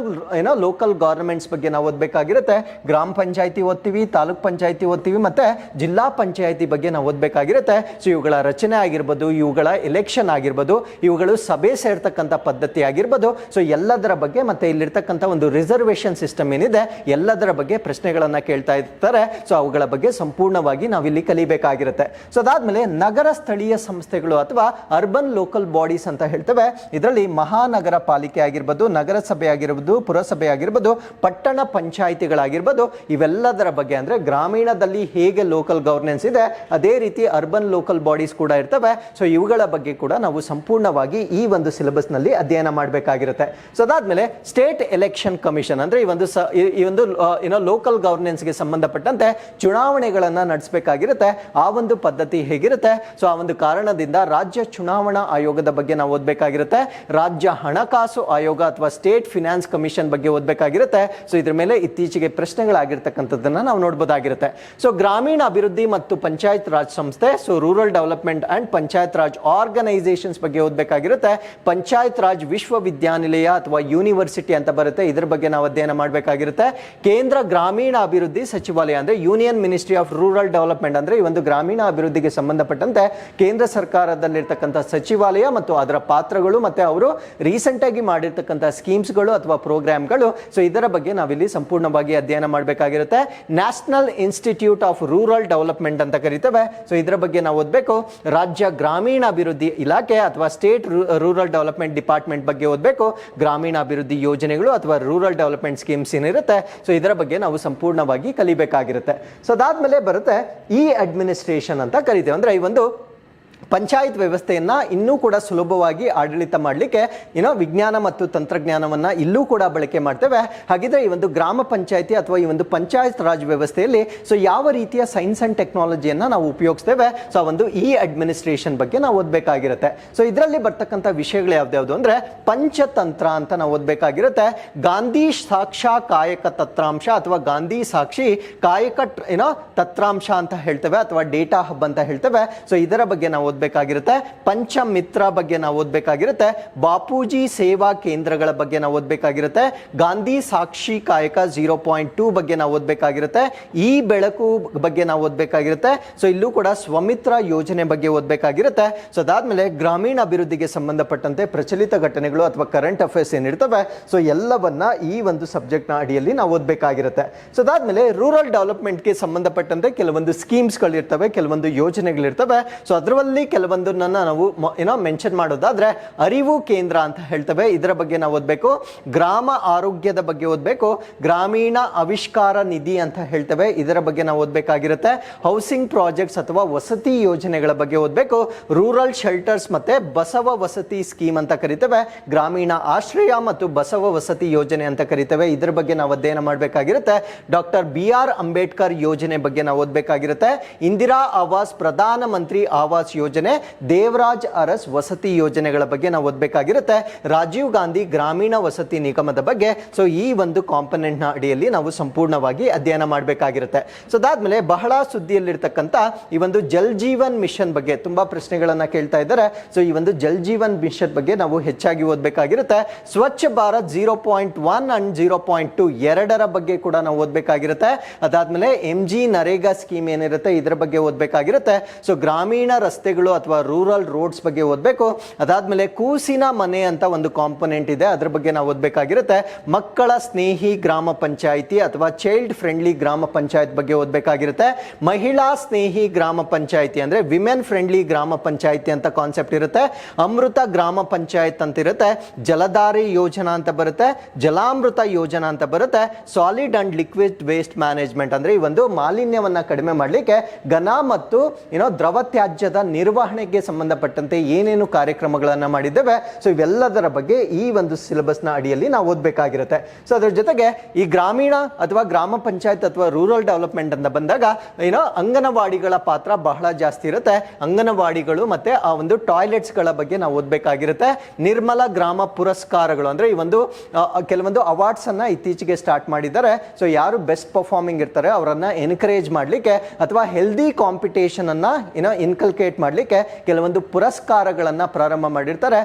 ಲೋಕಲ್ ಗವರ್ನಮೆಂಟ್ಸ್ ಬಗ್ಗೆ ನಾವು ಓದಬೇಕಾಗಿರುತ್ತೆ. ಗ್ರಾಮ ಪಂಚಾಯತಿ ಓದ್ತೀವಿ, ತಾಲೂಕ್ ಪಂಚಾಯತಿ ಓದ್ತೀವಿ, ಮತ್ತೆ ಜಿಲ್ಲಾ ಪಂಚಾಯತಿ ಬಗ್ಗೆ ನಾವು ಓದಬೇಕಾಗಿರುತ್ತೆ. ಸೊ ಇವುಗಳ ರಚನೆ ಆಗಿರ್ಬೋದು, ಇವುಗಳ ಎಲೆಕ್ಷನ್ ಆಗಿರ್ಬೋದು, ಇವುಗಳು ಸಭೆ ಸೇರ್ತಕ್ಕಂಥ ಪದ್ಧತಿ ಆಗಿರ್ಬೋದು. ಸೊ ಎಲ್ಲದರ ಬಗ್ಗೆ ಮತ್ತೆ ಇಲ್ಲಿರ್ತಕ್ಕಂಥ ಒಂದು ರಿಸರ್ವೇಶನ್ ಸಿಸ್ಟಮ್ ಏನಿದೆ ಎಲ್ಲದರ ಬಗ್ಗೆ ಪ್ರಶ್ನೆಗಳನ್ನ ಕೇಳ್ತಾ ಇರ್ತಾರೆ. ಸೊ ಅವುಗಳ ಬಗ್ಗೆ ಸಂಪೂರ್ಣವಾಗಿ ನಾವಿಲ್ಲಿ ಕಲಿಬೇಕಾಗಿರುತ್ತೆ. ಸೊ ಅದಾದ್ಮೇಲೆ ನಗರ ಸ್ಥಳೀಯ ಸಂಸ್ಥೆಗಳು ಅಥವಾ ಅರ್ಬನ್ ಲೋಕಲ್ ಬಾಡೀಸ್ ಅಂತ ಹೇಳ್ತೇವೆ. ಇದರಲ್ಲಿ ಮಹಾನಗರ ಪಾಲಿಕೆ ಆಗಿರ್ಬೋದು, ನಗರಸಭೆ ಆಗಿರ್ಬೋದು, ಪುರಸಭೆ ಆಗಿರ್ಬೋದು, ಪಟ್ಟಣ ಪಂಚಾಯಿತಿಗಳಾಗಿರ್ಬೋದು, ಇವೆಲ್ಲದರ ಬಗ್ಗೆ ಅಂದ್ರೆ ಗ್ರಾಮೀಣದಲ್ಲಿ ಹೇಗೆ ಲೋಕಲ್ ಗವರ್ನೆನ್ಸ್ ಇದೆ ಅದೇ ರೀತಿ ಅರ್ಬನ್ ಲೋಕಲ್ ಬಾಡೀಸ್ ಕೂಡ ಇರ್ತವೆ. ಸೊ ಇವುಗಳ ಬಗ್ಗೆ ಕೂಡ ನಾವು ಸಂಪೂರ್ಣವಾಗಿ ಈ ಒಂದು ಸಿಲೆಬಸ್ ನಲ್ಲಿ ಅಧ್ಯಯನ ಮಾಡಬೇಕಾಗಿರುತ್ತೆ. ಸೊ ಅದಾದ್ಮೇಲೆ ಸ್ಟೇಟ್ ಎಲೆಕ್ಷನ್ ಕಮಿಷನ್ ಅಂದ್ರೆ ಈ ಒಂದು ಲೋಕಲ್ ಗವರ್ನೆನ್ಸ್ ಗೆ ಸಂಬಂಧಪಟ್ಟಂತೆ ಚುನಾವಣೆಗಳನ್ನ ನಡೆಸಬೇಕಾಗಿರುತ್ತೆ. ಆ ಒಂದು ಪದ್ಧತಿ ಹೇಗಿರುತ್ತೆ, ಸೊ ಆ ಒಂದು ಕಾರಣದಿಂದ ರಾಜ್ಯ ಚುನಾವಣಾ ಆಯೋಗದ ಬಗ್ಗೆ ನಾವು ಓದಬೇಕಾಗಿರುತ್ತೆ. ರಾಜ್ಯ ಹಣಕಾಸು ಆಯೋಗ ಅಥವಾ ಸ್ಟೇಟ್ ಫಿನಾನ್ಸ್ ಕಮಿಷನ್ ಬಗ್ಗೆ ಓದಬೇಕಾಗಿರುತ್ತೆ. ಸೊ ಇದ್ರ ಮೇಲೆ ಇತ್ತೀಚೆಗೆ ಪ್ರಶ್ನೆಗಳಾಗಿರ್ತಕ್ಕಂಥದ್ದನ್ನ ನಾವು ನೋಡಬಹುದಾಗಿರುತ್ತೆ. ಸೊ ಗ್ರಾಮೀಣ ಅಭಿವೃದ್ಧಿ ಮತ್ತು ಪಂಚಾಯತ್ ರಾಜ್ ಸಂಸ್ಥೆ, so rural development and panchayat Raj organisations ಬಗ್ಗೆ ಓದಬೇಕಾಗಿರುತ್ತೆ. ಪಂಚಾಯತ್ ರಾಜ್ ವಿಶ್ವವಿದ್ಯಾನಿಲಯ ಅಥವಾ ಯೂನಿವರ್ಸಿಟಿ ಅಂತ ಬರುತ್ತೆ, ಇದ್ರ ಬಗ್ಗೆ ನಾವು ಅಧ್ಯಯನ ಮಾಡಬೇಕಾಗಿರುತ್ತೆ. ಕೇಂದ್ರ ಗ್ರಾಮೀಣ ಅಭಿವೃದ್ಧಿ ಸಚಿವಾಲಯ ಅಂದ್ರೆ union ministry of Rural development ಅಂದ್ರೆ ಈ ಒಂದು ಗ್ರಾಮೀಣ ಅಭಿವೃದ್ಧಿಗೆ ಸಂಬಂಧಪಟ್ಟಂತೆ ಕೇಂದ್ರ ಸರ್ಕಾರದಲ್ಲಿರ್ತಕ್ಕಂಥ ಸಚಿವಾಲಯ ಮತ್ತು ಅದರ ಪಾತ್ರಗಳು ಮತ್ತೆ ಅವರು ರೀಸೆಂಟ್ ಆಗಿ ಮಾಡಿರ್ತಕ್ಕಂಥ ಸ್ಕೀಮ್ಸ್ಗಳು ಅಥವಾ ಪ್ರೋಗ್ರಾಮ್ಗಳು. ಸೊ ಇದರ ಬಗ್ಗೆ ನಾವಿಲ್ಲಿ ಸಂಪೂರ್ಣವಾಗಿ ಅಧ್ಯಯನ ಮಾಡಬೇಕಾಗಿರುತ್ತೆ. National Institute of Rural Development ಅಂತ ಕರಿತೇವೆ. ಸೊ ಇದರ ಬಗ್ಗೆ ನಾವು ಓದಬೇಕು. ರಾಜ್ಯ ಗ್ರಾಮೀಣ ಅಭಿವೃದ್ಧಿ ಇಲಾಖೆ ಅಥವಾ ಸ್ಟೇಟ್ ರೂರಲ್ ಡೆವಲಪ್ಮೆಂಟ್ ಡಿಪಾರ್ಟ್ಮೆಂಟ್ ಬಗ್ಗೆ ಓದಬೇಕು. ಗ್ರಾಮೀಣ ಅಭಿವೃದ್ಧಿ ಯೋಜನೆಗಳು ಅಥವಾ ರೂರಲ್ ಡೆವಲಪ್ಮೆಂಟ್ ಸ್ಕೀಮ್ಸ್ ಏನಿರುತ್ತೆ ಸೊ ಇದರ ಬಗ್ಗೆ ನಾವು ಸಂಪೂರ್ಣವಾಗಿ ಕಲಿಬೇಕಾಗಿರುತ್ತೆ. ಸೊ ಅದಾದ್ಮೇಲೆ ಬರುತ್ತೆ ಇ ಅಡ್ಮಿನಿಸ್ಟ್ರೇಷನ್ ಅಂತ ಕರಿತೇವೆ. ಅಂದ್ರೆ ಈ ಒಂದು ಪಂಚಾಯತ್ ವ್ಯವಸ್ಥೆಯನ್ನ ಇನ್ನೂ ಕೂಡ ಸುಲಭವಾಗಿ ಆಡಳಿತ ಮಾಡಲಿಕ್ಕೆ ವಿಜ್ಞಾನ ಮತ್ತು ತಂತ್ರಜ್ಞಾನವನ್ನ ಇಲ್ಲೂ ಕೂಡ ಬಳಕೆ ಮಾಡ್ತೇವೆ. ಹಾಗಿದ್ರೆ ಈ ಒಂದು ಗ್ರಾಮ ಪಂಚಾಯತಿ ಅಥವಾ ಈ ಒಂದು ಪಂಚಾಯತ್ ರಾಜ್ ವ್ಯವಸ್ಥೆಯಲ್ಲಿ ಯಾವ ರೀತಿಯ ಸೈನ್ಸ್ ಅಂಡ್ ಟೆಕ್ನಾಲಜಿಯನ್ನ ನಾವು ಉಪಯೋಗಿಸ್ತೇವೆ, ಒಂದು ಇ ಅಡ್ಮಿನಿಸ್ಟ್ರೇಷನ್ ಬಗ್ಗೆ ನಾವು ಓದಬೇಕಾಗಿರುತ್ತೆ. ಇದರಲ್ಲಿ ಬರ್ತಕ್ಕಂಥ ವಿಷಯಗಳು ಯಾವ್ದು ಅಂದ್ರೆ ಪಂಚತಂತ್ರ ಅಂತ ನಾವು ಓದಬೇಕಾಗಿರುತ್ತೆ. ಗಾಂಧಿ ಸಾಕ್ಷಾ ಕಾಯಕ ತತ್ರಾಂಶ ಅಥವಾ ಗಾಂಧಿ ಸಾಕ್ಷಿ ಕಾಯಕ ತತ್ರಾಂಶ ಅಂತ ಹೇಳ್ತೇವೆ, ಅಥವಾ ಡೇಟಾ ಹಬ್ ಅಂತ ಹೇಳ್ತೇವೆ. ಇದರ ಬಗ್ಗೆ ನಾವು ಓದಬೇಕಾಗಿರುತ್ತೆ. ಪಂಚಮಿತ್ರ ಬಗ್ಗೆ ನಾವು ಓದಬೇಕಾಗಿರುತ್ತೆ. ಬಾಪೂಜಿ ಸೇವಾ ಕೇಂದ್ರಗಳ ಬಗ್ಗೆ ನಾವು ಓದಬೇಕಾಗಿರುತ್ತೆ. ಗಾಂಧಿ ಸಾಕ್ಷಿ ಕಾಯಕ 0.2 ಬಗ್ಗೆ ನಾವು ಓದಬೇಕಾಗಿರುತ್ತೆ. ಈ ಬೆಳಕು ಬಗ್ಗೆ ನಾವು ಓದಬೇಕಾಗಿರುತ್ತೆ. ಇಲ್ಲೂ ಕೂಡ ಸ್ವಮಿತ್ರ ಯೋಜನೆ ಬಗ್ಗೆ ಓದಬೇಕಾಗಿರುತ್ತೆ. ಅದಾದ್ಮೇಲೆ ಗ್ರಾಮೀಣ ಅಭಿವೃದ್ಧಿಗೆ ಸಂಬಂಧಪಟ್ಟಂತೆ ಪ್ರಚಲಿತ ಘಟನೆಗಳು ಅಥವಾ ಕರೆಂಟ್ ಅಫೇರ್ಸ್ ಏನಿರ್ತವೆ, ಎಲ್ಲವನ್ನ ಈ ಒಂದು ಸಬ್ಜೆಕ್ಟ್ ನ ಅಡಿಯಲ್ಲಿ ನಾವು ಓದಬೇಕಾಗಿರುತ್ತೆ. ಅದಾದ್ಮೇಲೆ ರೂರಲ್ ಡೆವಲಪ್ಮೆಂಟ್ಗೆ ಸಂಬಂಧಪಟ್ಟಂತೆ ಕೆಲವೊಂದು ಸ್ಕೀಮ್ಸ್ಗಳಿರ್ತವೆ, ಕೆಲವೊಂದು ಯೋಜನೆಗಳಿರ್ತವೆ. ಅದರಲ್ಲಿ ಕೆಲವೊಂದನ್ನ ನಾವು ಮೆನ್ಷನ್ ಮಾಡೋದಾದ್ರೆ ಅರಿವು ಕೇಂದ್ರ ಅಂತ ಹೇಳ್ತೇವೆ, ಇದರ ಬಗ್ಗೆ ನಾವು ಓದಬೇಕು. ಗ್ರಾಮ ಆರೋಗ್ಯದ ಬಗ್ಗೆ ಓದಬೇಕು. ಗ್ರಾಮೀಣ ಆವಿಷ್ಕಾರ ನಿಧಿ ಅಂತ ಹೇಳ್ತೇವೆ, ಇದರ ಬಗ್ಗೆ ನಾವು ಓದಬೇಕಾಗಿರುತ್ತೆ. ಹೌಸಿಂಗ್ ಪ್ರಾಜೆಕ್ಟ್ಸ್ ಅಥವಾ ವಸತಿ ಯೋಜನೆಗಳ ಬಗ್ಗೆ ಓದಬೇಕು. ರೂರಲ್ ಶೆಲ್ಟರ್ಸ್ ಮತ್ತೆ ಬಸವ ವಸತಿ ಸ್ಕೀಮ್ ಅಂತ ಕರಿತೇವೆ. ಗ್ರಾಮೀಣ ಆಶ್ರಯ ಮತ್ತು ಬಸವ ವಸತಿ ಯೋಜನೆ ಅಂತ ಕರಿತೇವೆ, ಇದರ ಬಗ್ಗೆ ನಾವು ಅಧ್ಯಯನ ಮಾಡಬೇಕಾಗಿರುತ್ತೆ. ಡಾಕ್ಟರ್ BR ಅಂಬೇಡ್ಕರ್ ಯೋಜನೆ ಬಗ್ಗೆ ನಾವು ಓದಬೇಕಾಗಿರುತ್ತೆ. ಇಂದಿರಾ ಆವಾಸ್ ಪ್ರಧಾನ ಮಂತ್ರಿ ಆವಾಸ್ ಯೋಜನೆ, ದೇವರಾಜ್ ಅರಸ್ ವಸತಿ ಯೋಜನೆಗಳ ಬಗ್ಗೆ ನಾವು ಓದಬೇಕಾಗಿರುತ್ತೆ. ರಾಜೀವ್ ಗಾಂಧಿ ಗ್ರಾಮೀಣ ವಸತಿ ನಿಗಮದ ಬಗ್ಗೆ ಈ ಒಂದು ಕಾಂಪೊನೆಂಟ್ ನ ಅಡಿಯಲ್ಲಿ ನಾವು ಸಂಪೂರ್ಣವಾಗಿ ಅಧ್ಯಯನ ಮಾಡಬೇಕಾಗಿರುತ್ತೆ. ಅದಾದ್ಮೇಲೆ ಬಹಳ ಸುದ್ದಿಯಲ್ಲಿರ್ತಕ್ಕಂಥ ಈ ಒಂದು ಜಲ್ ಜೀವನ್ ಮಿಷನ್ ಬಗ್ಗೆ ತುಂಬಾ ಪ್ರಶ್ನೆಗಳನ್ನ ಕೇಳ್ತಾ ಇದ್ದಾರೆ. ಈ ಒಂದು ಜಲ್ ಜೀವನ್ ಮಿಷನ್ ಬಗ್ಗೆ ನಾವು ಹೆಚ್ಚಾಗಿ ಓದಬೇಕಾಗಿರುತ್ತೆ. ಸ್ವಚ್ಛ ಭಾರತ್ 0.1 ಅಂಡ್ 0.2 ಎರಡರ ಬಗ್ಗೆ ಕೂಡ ನಾವು ಓದಬೇಕಾಗಿರುತ್ತೆ. ಅದಾದ್ಮೇಲೆ MG ನರೇಗಾ ಸ್ಕೀಮ್ ಏನಿರುತ್ತೆ ಇದರ ಬಗ್ಗೆ ಓದಬೇಕಾಗಿರುತ್ತೆ. ಗ್ರಾಮೀಣ ರಸ್ತೆಗಳು ಅಥವಾ ರೂರಲ್ ರೋಡ್ಸ್ ಬಗ್ಗೆ ಓದಬೇಕು. ಅದಾದ್ಮೇಲೆ ಕೂಸಿನ ಮನೆ ಅಂತ ಒಂದು ಕಾಂಪೊನೆಂಟ್ ಇದೆ, ಅದರ ಬಗ್ಗೆ ನಾವು ಓದಬೇಕಾಗಿರುತ್ತೆ. ಮಕ್ಕಳ ಸ್ನೇಹಿ ಗ್ರಾಮ ಪಂಚಾಯಿತಿ ಅಥವಾ ಚೈಲ್ಡ್ ಫ್ರೆಂಡ್ಲಿ ಗ್ರಾಮ ಪಂಚಾಯತ್ ಬಗ್ಗೆ ಓದಬೇಕಾಗಿರುತ್ತೆ. ಮಹಿಳಾ ಸ್ನೇಹಿ ಗ್ರಾಮ ಪಂಚಾಯಿತಿ ಅಂದ್ರೆ ವಿಮೆನ್ ಫ್ರೆಂಡ್ಲಿ ಗ್ರಾಮ ಪಂಚಾಯಿತಿ ಅಂತ ಕಾನ್ಸೆಪ್ಟ್ ಇರುತ್ತೆ. ಅಮೃತ ಗ್ರಾಮ ಪಂಚಾಯತ್ ಅಂತ ಇರುತ್ತೆ. ಜಲಧಾರೆ ಯೋಜನಾ ಅಂತ ಬರುತ್ತೆ. ಜಲಾಮೃತ ಯೋಜನಾ ಅಂತ ಬರುತ್ತೆ. Solid and liquid waste management ಅಂದ್ರೆ ಈ ಒಂದು ಮಾಲಿನ್ಯವನ್ನ ಕಡಿಮೆ ಮಾಡಲಿಕ್ಕೆ ಘನ ಮತ್ತು ದ್ರವ ತ್ಯಾಜ್ಯದ ನಿರ್ವಹಣೆಗೆ ಸಂಬಂಧಪಟ್ಟಂತೆ ಏನೇನು ಕಾರ್ಯಕ್ರಮಗಳನ್ನ ಮಾಡಿದ್ದೇವೆ, ಇವೆಲ್ಲದರ ಬಗ್ಗೆ ಈ ಒಂದು ಸಿಲೆಬಸ್ ನ ಅಡಿಯಲ್ಲಿ ನಾವು ಓದಬೇಕಾಗಿರುತ್ತೆ. ಅದರ ಜೊತೆಗೆ ಈ ಗ್ರಾಮೀಣ ಅಥವಾ ಗ್ರಾಮ ಪಂಚಾಯತ್ ಅಥವಾ ರೂರಲ್ ಡೆವಲಪ್ಮೆಂಟ್ ಅಂತ ಬಂದಾಗ ಅಂಗನವಾಡಿಗಳ ಪಾತ್ರ ಬಹಳ ಜಾಸ್ತಿ ಇರುತ್ತೆ. ಅಂಗನವಾಡಿಗಳು ಮತ್ತೆ ಆ ಒಂದು ಟಾಯ್ಲೆಟ್ಸ್ ಗಳ ಬಗ್ಗೆ ನಾವು ಓದಬೇಕಾಗಿರುತ್ತೆ. ನಿರ್ಮಲ ಗ್ರಾಮ ಪುರಸ್ಕಾರಗಳು ಅಂದ್ರೆ ಈ ಒಂದು ಕೆಲವೊಂದು ಅವಾರ್ಡ್ಸ್ ಅನ್ನ ಇತ್ತೀಚೆಗೆ ಸ್ಟಾರ್ಟ್ ಮಾಡಿದ್ದಾರೆ. ಯಾರು ಬೆಸ್ಟ್ ಪರ್ಫಾರ್ಮಿಂಗ್ ಇರ್ತಾರೆ ಅವರನ್ನ ಎನ್ಕರೇಜ್ ಮಾಡ್ಲಿಕ್ಕೆ ಅಥವಾ ಹೆಲ್ದಿ ಕಾಂಪಿಟೇಷನ್ ಅನ್ನ ಇನ್ಕಲ್ಕೇಟ್ ಮಾಡ್ಲಿಕ್ಕೆ ಕೆಲವೊಂದು ಪುರಸ್ಕಾರಗಳನ್ನ ಪ್ರಾರಂಭ ಮಾಡಿರ್ತಾರೆ.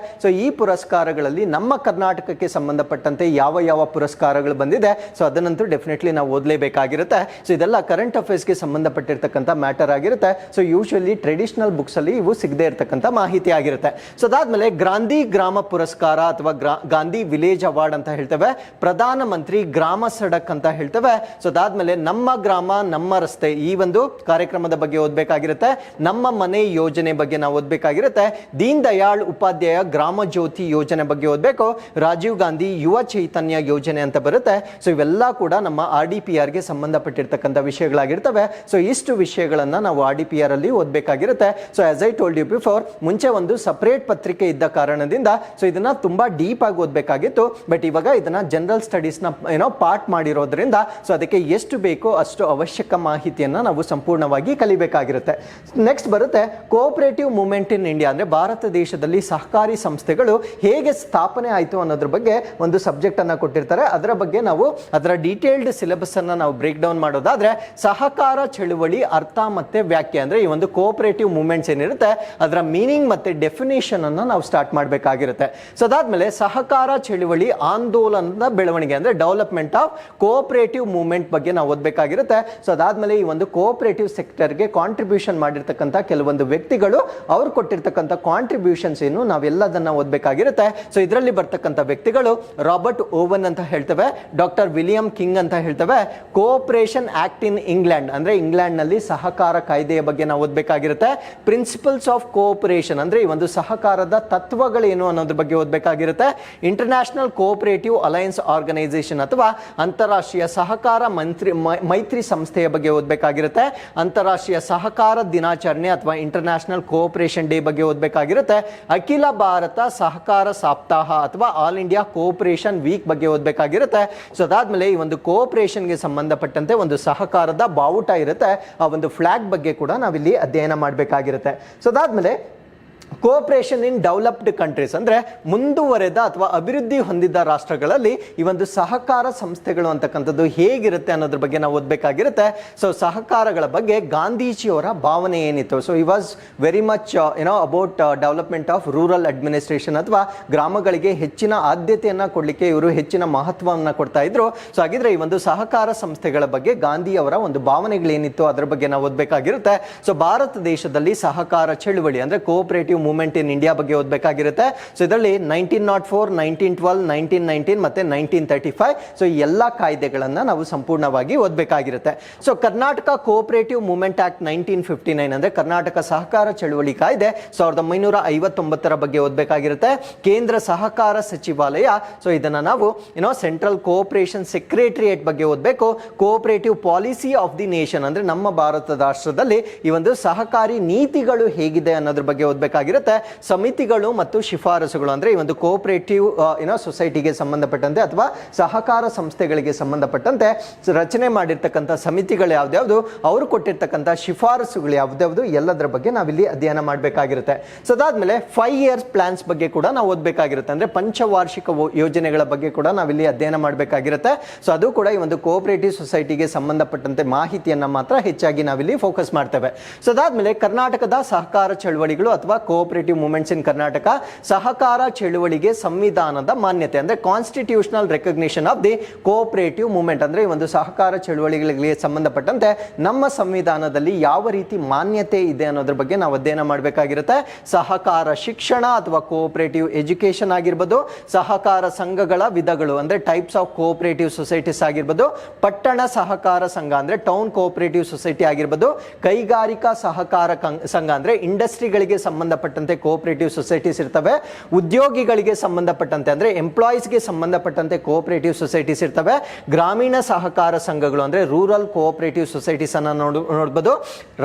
ಈ ಪುರಸ್ಕಾರಗಳಲ್ಲಿ ನಮ್ಮ ಕರ್ನಾಟಕಕ್ಕೆ ಸಂಬಂಧಪಟ್ಟಂತೆ ಯಾವ ಯಾವ ಪುರಸ್ಕಾರಗಳು ಬಂದಿದೆ, ಅದನ್ನಂತೂ ಡೆಫಿನೆಟ್ಲಿ ನಾವು ಓದಲೇಬೇಕಾಗಿರುತ್ತೆ. ಇದೆಲ್ಲ ಕರೆಂಟ್ ಅಫೇರ್ಸ್ಗೆ ಸಂಬಂಧಪಟ್ಟಿರ್ತಕ್ಕಂಥ ಮ್ಯಾಟರ್ ಆಗಿರುತ್ತೆ. ಯೂಶುವಲಿ ಟ್ರೆಡಿಷನಲ್ ಬುಕ್ಸ್ ಅಲ್ಲಿ ಇವು ಸಿಗದೆ ಇರತಕ್ಕಂಥ ಮಾಹಿತಿ ಆಗಿರುತ್ತೆ. ಅದಾದ್ಮೇಲೆ ಗಾಂಧಿ ಗ್ರಾಮ ಪುರಸ್ಕಾರ ಅಥವಾ ಗಾಂಧಿ ವಿಲೇಜ್ ಅವಾರ್ಡ್ ಅಂತ ಹೇಳ್ತೇವೆ. ಪ್ರಧಾನ ಮಂತ್ರಿ ಗ್ರಾಮ ಸಡಕ್ ಅಂತ ಹೇಳ್ತೇವೆ. ಅದಾದ್ಮೇಲೆ ನಮ್ಮ ಗ್ರಾಮ ನಮ್ಮ ರಸ್ತೆ ಈ ಒಂದು ಕಾರ್ಯಕ್ರಮದ ಬಗ್ಗೆ ಓದಬೇಕಾಗಿರುತ್ತೆ. ನಮ್ಮ ಮನೆ ಯೋಜನೆ ಬಗ್ಗೆ ನಾವು ಓದಬೇಕಾಗಿರುತ್ತೆ. ದೀನ್ ದಯಾಳ್ ಉಪಾಧ್ಯಾಯ ಗ್ರಾಮ ಜ್ಯೋತಿ ಯೋಜನೆ ಬಗ್ಗೆ ಓದಬೇಕು. ರಾಜೀವ್ ಗಾಂಧಿ ಯುವ ಚೈತನ್ಯ ಯೋಜನೆ ಅಂತ ಬರುತ್ತೆ. ಇವೆಲ್ಲ ಕೂಡ ನಮ್ಮ RDPR ಗೆ ಸಂಬಂಧಪಟ್ಟಿರ್ತಕ್ಕಂಥ ವಿಷಯಗಳಾಗಿರ್ತವೆ. ಇಷ್ಟು ವಿಷಯಗಳನ್ನ ನಾವು RDPR ಅಲ್ಲಿ ಓದಬೇಕಾಗಿರುತ್ತೆ. As I told you before, ಮುಂಚೆ ಒಂದು ಸಪರೇಟ್ ಪತ್ರಿಕೆ ಇದ್ದ ಕಾರಣದಿಂದ ಇದನ್ನ ತುಂಬಾ ಡೀಪ್ ಆಗಿ ಓದಬೇಕಾಗಿತ್ತು. ಬಟ್ ಇವಾಗ ಇದನ್ನ ಜನರಲ್ ಸ್ಟಡೀಸ್ ನ ಪಾರ್ಟ್ ಮಾಡಿರೋದ್ರಿಂದ ಅದಕ್ಕೆ ಎಷ್ಟು ಬೇಕೋ ಅಷ್ಟು ಅವಶ್ಯಕ ಮಾಹಿತಿಯನ್ನ ನಾವು ಸಂಪೂರ್ಣವಾಗಿ ಕಲಿಬೇಕಾಗಿರುತ್ತೆ. ನೆಕ್ಸ್ಟ್ ಬರುತ್ತೆ ಕೋಆಪರೇಟಿವ್ ಮೂವ್ಮೆಂಟ್ ಇನ್ ಇಂಡಿಯಾ ಅಂದ್ರೆ ಭಾರತ ದೇಶದಲ್ಲಿ ಸಹಕಾರಿ ಸಂಸ್ಥೆಗಳು ಹೇಗೆ ಸ್ಥಾಪನೆ ಆಯಿತು ಅನ್ನೋದ್ರ ಬಗ್ಗೆ ಒಂದು ಸಬ್ಜೆಕ್ಟ್ ಅನ್ನ ಕೊಟ್ಟಿರ್ತಾರೆ. ಅದರ ಬಗ್ಗೆ ನಾವು ಅದರ ಡೀಟೇಲ್ಡ್ ಸಿಲೆಬಸ್ ಅನ್ನ ನಾವು ಬ್ರೇಕ್ ಡೌನ್ ಮಾಡೋದಾದ್ರೆ ಸಹಕಾರ ಚಳುವಳಿ ಅರ್ಥ ಮತ್ತೆ ವ್ಯಾಖ್ಯೆ ಅಂದ್ರೆ ಈ ಒಂದು ಕೋಆಪರೇಟಿವ್ ಮೂವ್ಮೆಂಟ್ಸ್ ಏನಿರುತ್ತೆ ಅದರ ಮೀನಿಂಗ್ ಮತ್ತೆ ಡೆಫಿನೇಷನ್ ಅನ್ನ ನಾವು ಸ್ಟಾರ್ಟ್ ಮಾಡಬೇಕಾಗಿರುತ್ತೆ. ಅದಾದ್ಮೇಲೆ ಸಹಕಾರ ಚಳುವಳಿ ಆಂದೋಲನದ ಬೆಳವಣಿಗೆ ಅಂದ್ರೆ ಡೆವಲಪ್ಮೆಂಟ್ ಆಫ್ ಕೋಆಪರೇಟಿವ್ ಮೂವ್ಮೆಂಟ್ ಬಗ್ಗೆ ನಾವು ಓದಬೇಕಾಗಿರುತ್ತೆ. ಅದಾದ್ಮೇಲೆ ಈ ಒಂದು ಕೋಆಪರೇಟಿವ್ ಸೆಕ್ಟರ್ಗೆ ಕಾಂಟ್ರಿಬ್ಯೂಷನ್ ಮಾಡಿರ್ತಕ್ಕಂಥ ಕೆಲವೊಂದು ವ್ಯಕ್ತಿಗಳು ಅವ್ರು ಕೊಟ್ಟಿರ್ತಕ್ಕಂಥ ಕಾಂಟ್ರಿಬ್ಯೂಷನ್ಸ್ ಏನು ನಾವೆಲ್ಲದನ್ನ ಓದಬೇಕಾಗಿರುತ್ತೆ. ಇದರಲ್ಲಿ ಬರ್ತಕ್ಕಂಥ ವ್ಯಕ್ತಿಗಳು ರಾಬರ್ಟ್ ಓವನ್ ಅಂತ ಹೇಳ್ತೇವೆ, ಡಾಕ್ಟರ್ ವಿಲಿಯಂ ಕಿಂಗ್ ಅಂತ ಹೇಳ್ತೇವೆ. ಕೋಆಪರೇಷನ್ ಆಕ್ಟ್ ಇನ್ ಇಂಗ್ಲೆಂಡ್ ಅಂದ್ರೆ ಇಂಗ್ಲೆಂಡ್ ನಲ್ಲಿ ಸಹಕಾರ ಕಾಯ್ದೆಯ ಬಗ್ಗೆ ನಾವು ಓದಬೇಕಾಗಿರುತ್ತೆ. ಪ್ರಿನ್ಸಿಪಲ್ಸ್ ಆಫ್ ಕೋಆಪರೇಷನ್ ಅಂದ್ರೆ ಈ ಒಂದು ಸಹಕಾರದ ತತ್ವಗಳೇನು ಅನ್ನೋದ್ರ ಬಗ್ಗೆ ಓದಬೇಕಾಗಿರುತ್ತೆ. ಇಂಟರ್ನ್ಯಾಷನಲ್ ಕೋಆಪರೇಟಿವ್ ಅಲಯನ್ಸ್ ಆರ್ಗನೈಸೇಷನ್ ಅಥವಾ ಅಂತಾರಾಷ್ಟ್ರೀಯ ಸಹಕಾರ ಮೈತ್ರಿ ಸಂಸ್ಥೆಯ ಬಗ್ಗೆ ಓದಬೇಕಾಗಿರುತ್ತೆ. ಅಂತಾರಾಷ್ಟ್ರೀಯ ಸಹಕಾರ ದಿನಾಚರಣೆ ಅಥವಾ ಇಂಟರ್ನ್ಯಾಷನಲ್ ಇಂಟರ್ನ್ಯಾಷನಲ್ ಕೋಆಪರೇಷನ್ ಡೇ ಬಗ್ಗೆ ಓದಬೇಕಾಗಿರುತ್ತೆ. ಅಖಿಲ ಭಾರತ ಸಹಕಾರ ಸಪ್ತಾಹ ಅಥವಾ ಆಲ್ ಇಂಡಿಯಾ ಕೋಆಪರೇಷನ್ ವೀಕ್ ಬಗ್ಗೆ ಓದಬೇಕಾಗಿರುತ್ತೆ. ಸೊ ಅದಾದ್ಮೇಲೆ ಈ ಒಂದು ಕೋಆಪರೇಷನ್ಗೆ ಸಂಬಂಧಪಟ್ಟಂತೆ ಒಂದು ಸಹಕಾರದ ಬಾವುಟ ಇರುತ್ತೆ, ಆ ಒಂದು ಫ್ಲಾಗ್ ಬಗ್ಗೆ ಕೂಡ ನಾವಿಲ್ಲಿ ಅಧ್ಯಯನ ಮಾಡಬೇಕಾಗಿರುತ್ತೆ. ಸೊ ಅದಾದ್ಮೇಲೆ ಕೋಆಪರೇಷನ್ ಇನ್ ಡೆವಲಪ್ಡ್ ಕಂಟ್ರೀಸ್ ಅಂದ್ರೆ ಮುಂದುವರೆದ ಅಥವಾ ಅಭಿವೃದ್ಧಿ ಹೊಂದಿದ ರಾಷ್ಟ್ರಗಳಲ್ಲಿ ಈ ಒಂದು ಸಹಕಾರ ಸಂಸ್ಥೆಗಳು ಅಂತಕ್ಕಂಥದ್ದು ಹೇಗಿರುತ್ತೆ ಅನ್ನೋದ್ರ ಬಗ್ಗೆ ನಾವು ಓದಬೇಕಾಗಿರುತ್ತೆ. ಸೊ ಸಹಕಾರಗಳ ಬಗ್ಗೆ ಗಾಂಧೀಜಿಯವರ ಭಾವನೆ ಏನಿತ್ತು? ಸೊ ಈ was very much about development of rural administration ಅಥವಾ ಗ್ರಾಮಗಳಿಗೆ ಹೆಚ್ಚಿನ ಆದ್ಯತೆಯನ್ನ ಕೊಡಲಿಕ್ಕೆ ಇವರು ಹೆಚ್ಚಿನ ಮಹತ್ವವನ್ನು ಕೊಡ್ತಾ ಇದ್ರು. ಸೊ ಹಾಗಿದ್ರೆ ಈ ಒಂದು ಸಹಕಾರ ಸಂಸ್ಥೆಗಳ ಬಗ್ಗೆ ಗಾಂಧಿಯವರ ಒಂದು ಭಾವನೆಗಳೇನಿತ್ತು ಅದರ ಬಗ್ಗೆ ನಾವು ಓದಬೇಕಾಗಿರುತ್ತೆ. ಸೊ ಭಾರತ ದೇಶದಲ್ಲಿ ಸಹಕಾರ ಚಳುವಳಿ ಅಂದ್ರೆ ಕೋಆಪರೇಟಿವ್ ಮೂವ್ಮೆಂಟ್ ಇನ್ ಇಂಡಿಯಾ ಬಗ್ಗೆ ಓದಬೇಕಾಗಿರುತ್ತೆ. ಸೊ ಇದರಲ್ಲಿ 1904, 1912, 1919 ಮತ್ತೆ 1935 ಸೊ ಈ ಎಲ್ಲಾ ಕಾಯ್ದೆಗಳನ್ನ ನಾವು ಸಂಪೂರ್ಣವಾಗಿ ಓದಬೇಕಾಗಿರುತ್ತೆ. So Karnataka cooperative movement act 1959 ಅಂದ್ರೆ ಕರ್ನಾಟಕ ಸಹಕಾರ ಚಳುವಳಿ ಕಾಯ್ದೆ 1959 ಬಗ್ಗೆ ಓದಬೇಕಾಗಿರುತ್ತೆ. ಕೇಂದ್ರ ಸಹಕಾರ ಸಚಿವಾಲಯ, ಸೊ ಇದನ್ನ ನಾವು ಸೆಂಟ್ರಲ್ ಕೋಆಪರೇಷನ್ ಸೆಕ್ರೆಟರಿಯೇಟ್ ಬಗ್ಗೆ ಓದಬೇಕು. Cooperative policy of the nation ಅಂದ್ರೆ ನಮ್ಮ ಭಾರತ ರಾಷ್ಟ್ರದಲ್ಲಿ ಈ ಒಂದು ಸಹಕಾರಿ ನೀತಿಗಳು ಹೇಗಿದೆ ಅನ್ನೋದ್ರ ಬಗ್ಗೆ ಓದಬೇಕಾಗಿರುತ್ತೆ. ಸಮಿತಿಗಳು ಮತ್ತು ಶಿಫಾರಸುಗಳು ಅಂದ್ರೆ ಈ ಒಂದು ಕೋಆಪರೇಟಿವ್ ಸೊಸೈಟಿಗೆ ಸಂಬಂಧಪಟ್ಟಂತೆ ಅಥವಾ ಸಹಕಾರ ಸಂಸ್ಥೆಗಳಿಗೆ ಸಂಬಂಧಪಟ್ಟಂತೆ ರಚನೆ ಮಾಡಿರ್ತಕ್ಕಂಥ ಸಮಿತಿಗಳು ಯಾವ್ದ್ಯಾವ್ದು, ಅವರು ಕೊಟ್ಟಿರ್ತಕ್ಕಂಥ ಶಿಫಾರಸುಗಳು ಯಾವ್ದ್ಯಾವ್ದು ಎಲ್ಲದರ ಬಗ್ಗೆ ನಾವಿಲ್ಲಿ ಅಧ್ಯಯನ ಮಾಡಬೇಕಾಗಿರುತ್ತೆ. ಸೊ ಅದಾದ್ಮೇಲೆ 5 years ಪ್ಲಾನ್ಸ್ ಬಗ್ಗೆ ಕೂಡ ನಾವು ಓದಬೇಕಾಗಿರುತ್ತೆ. ಅಂದ್ರೆ ಪಂಚವಾರ್ಷಿಕ ಯೋಜನೆಗಳ ಬಗ್ಗೆ ಕೂಡ ನಾವಿಲ್ಲಿ ಅಧ್ಯಯನ ಮಾಡಬೇಕಾಗಿರುತ್ತೆ. ಸೊ ಅದು ಕೂಡ ಈ ಒಂದು ಕೋಆಪರೇಟಿವ್ ಸೊಸೈಟಿಗೆ ಸಂಬಂಧಪಟ್ಟಂತೆ ಮಾಹಿತಿಯನ್ನ ಮಾತ್ರ ಹೆಚ್ಚಾಗಿ ನಾವಿಲ್ಲಿ ಫೋಕಸ್ ಮಾಡ್ತೇವೆ. ಸೊ ಅದಾದ್ಮೇಲೆ ಕರ್ನಾಟಕದ ಸಹಕಾರ ಚಳವಳಿಗಳು ಅಥವಾ ಕೋಆಪರೇಟಿವ್ ಮೂವ್ಮೆಂಟ್ಸ್ ಇನ್ ಕರ್ನಾಟಕ, ಸಹಕಾರ ಚಳುವಳಿಗೆ ಸಂವಿಧಾನದ ಮಾನ್ಯತೆ ಅಂದ್ರೆ constitutional recognition of the cooperative movement ಅಂದ್ರೆ ಈ ಒಂದು ಸಹಕಾರ ಚಳುವಳಿಗಳಿಗೆ ಸಂಬಂಧಪಟ್ಟಂತೆ ನಮ್ಮ ಸಂವಿಧಾನದಲ್ಲಿ ಯಾವ ರೀತಿ ಮಾನ್ಯತೆ ಇದೆ ಅನ್ನೋದ್ರ ಬಗ್ಗೆ ನಾವು ಅಧ್ಯಯನ ಮಾಡಬೇಕಾಗಿರುತ್ತೆ. ಸಹಕಾರ ಶಿಕ್ಷಣ ಅಥವಾ ಕೋಆಪರೇಟಿವ್ ಎಜುಕೇಶನ್ ಆಗಿರ್ಬೋದು, ಸಹಕಾರ ಸಂಘಗಳ ವಿಧಗಳು ಅಂದ್ರೆ ಟೈಪ್ಸ್ ಆಫ್ ಕೋಆಪರೇಟಿವ್ ಸೊಸೈಟೀಸ್ ಆಗಿರ್ಬೋದು, ಪಟ್ಟಣ ಸಹಕಾರ ಸಂಘ ಅಂದ್ರೆ ಟೌನ್ ಕೋಆಪರೇಟಿವ್ ಸೊಸೈಟಿ ಆಗಿರ್ಬೋದು, ಕೈಗಾರಿಕಾ ಸಹಕಾರ ಸಂಘ ಅಂದ್ರೆ ಇಂಡಸ್ಟ್ರಿಗಳಿಗೆ ಸಂಬಂಧಪಟ್ಟಂತೆ ಕೋಆಪರೇಟಿವ್ ಸೊಸೈಟೀಸ್ ಇರ್ತವೆ, ಉದ್ಯೋಗಿಗಳಿಗೆ ಸಂಬಂಧಪಟ್ಟಂತೆ ಅಂದ್ರೆ ಎಂಪ್ಲಾಯೀಸ್ಗೆ ಸಂಬಂಧಪಟ್ಟಂತೆ ಕೋಆಪರೇಟಿವ್ ಸೊಸೈಟೀಸ್ ಇರ್ತವೆ, ಗ್ರಾಮೀಣ ಸಹಕಾರ ಸಂಘಗಳು ಅಂದ್ರೆ ರೂರಲ್ ಕೋಆಪರೇಟಿವ್ ಸೊಸೈಟೀಸ್ ಅನ್ನ ನೋಡಬಹುದು,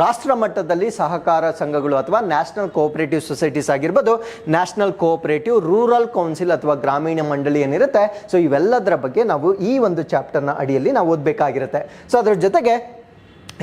ರಾಷ್ಟ್ರ ಮಟ್ಟದಲ್ಲಿ ಸಹಕಾರ ಸಂಘಗಳು ಅಥವಾ ನ್ಯಾಷನಲ್ ಕೋಆಪರೇಟಿವ್ ಸೊಸೈಟೀಸ್ ಆಗಿರ್ಬೋದು, ನ್ಯಾಷನಲ್ ಕೋಆಪರೇಟಿವ್ ರೂರಲ್ ಕೌನ್ಸಿಲ್ ಅಥವಾ ಗ್ರಾಮೀಣ ಮಂಡಳಿ ಏನಿರುತ್ತೆ. ಸೊ ಇವೆಲ್ಲದರ ಬಗ್ಗೆ ನಾವು ಈ ಒಂದು ಚಾಪ್ಟರ್ನ ಅಡಿಯಲ್ಲಿ ನಾವು ಓದಬೇಕಾಗಿರುತ್ತೆ. ಸೊ ಅದರ ಜೊತೆಗೆ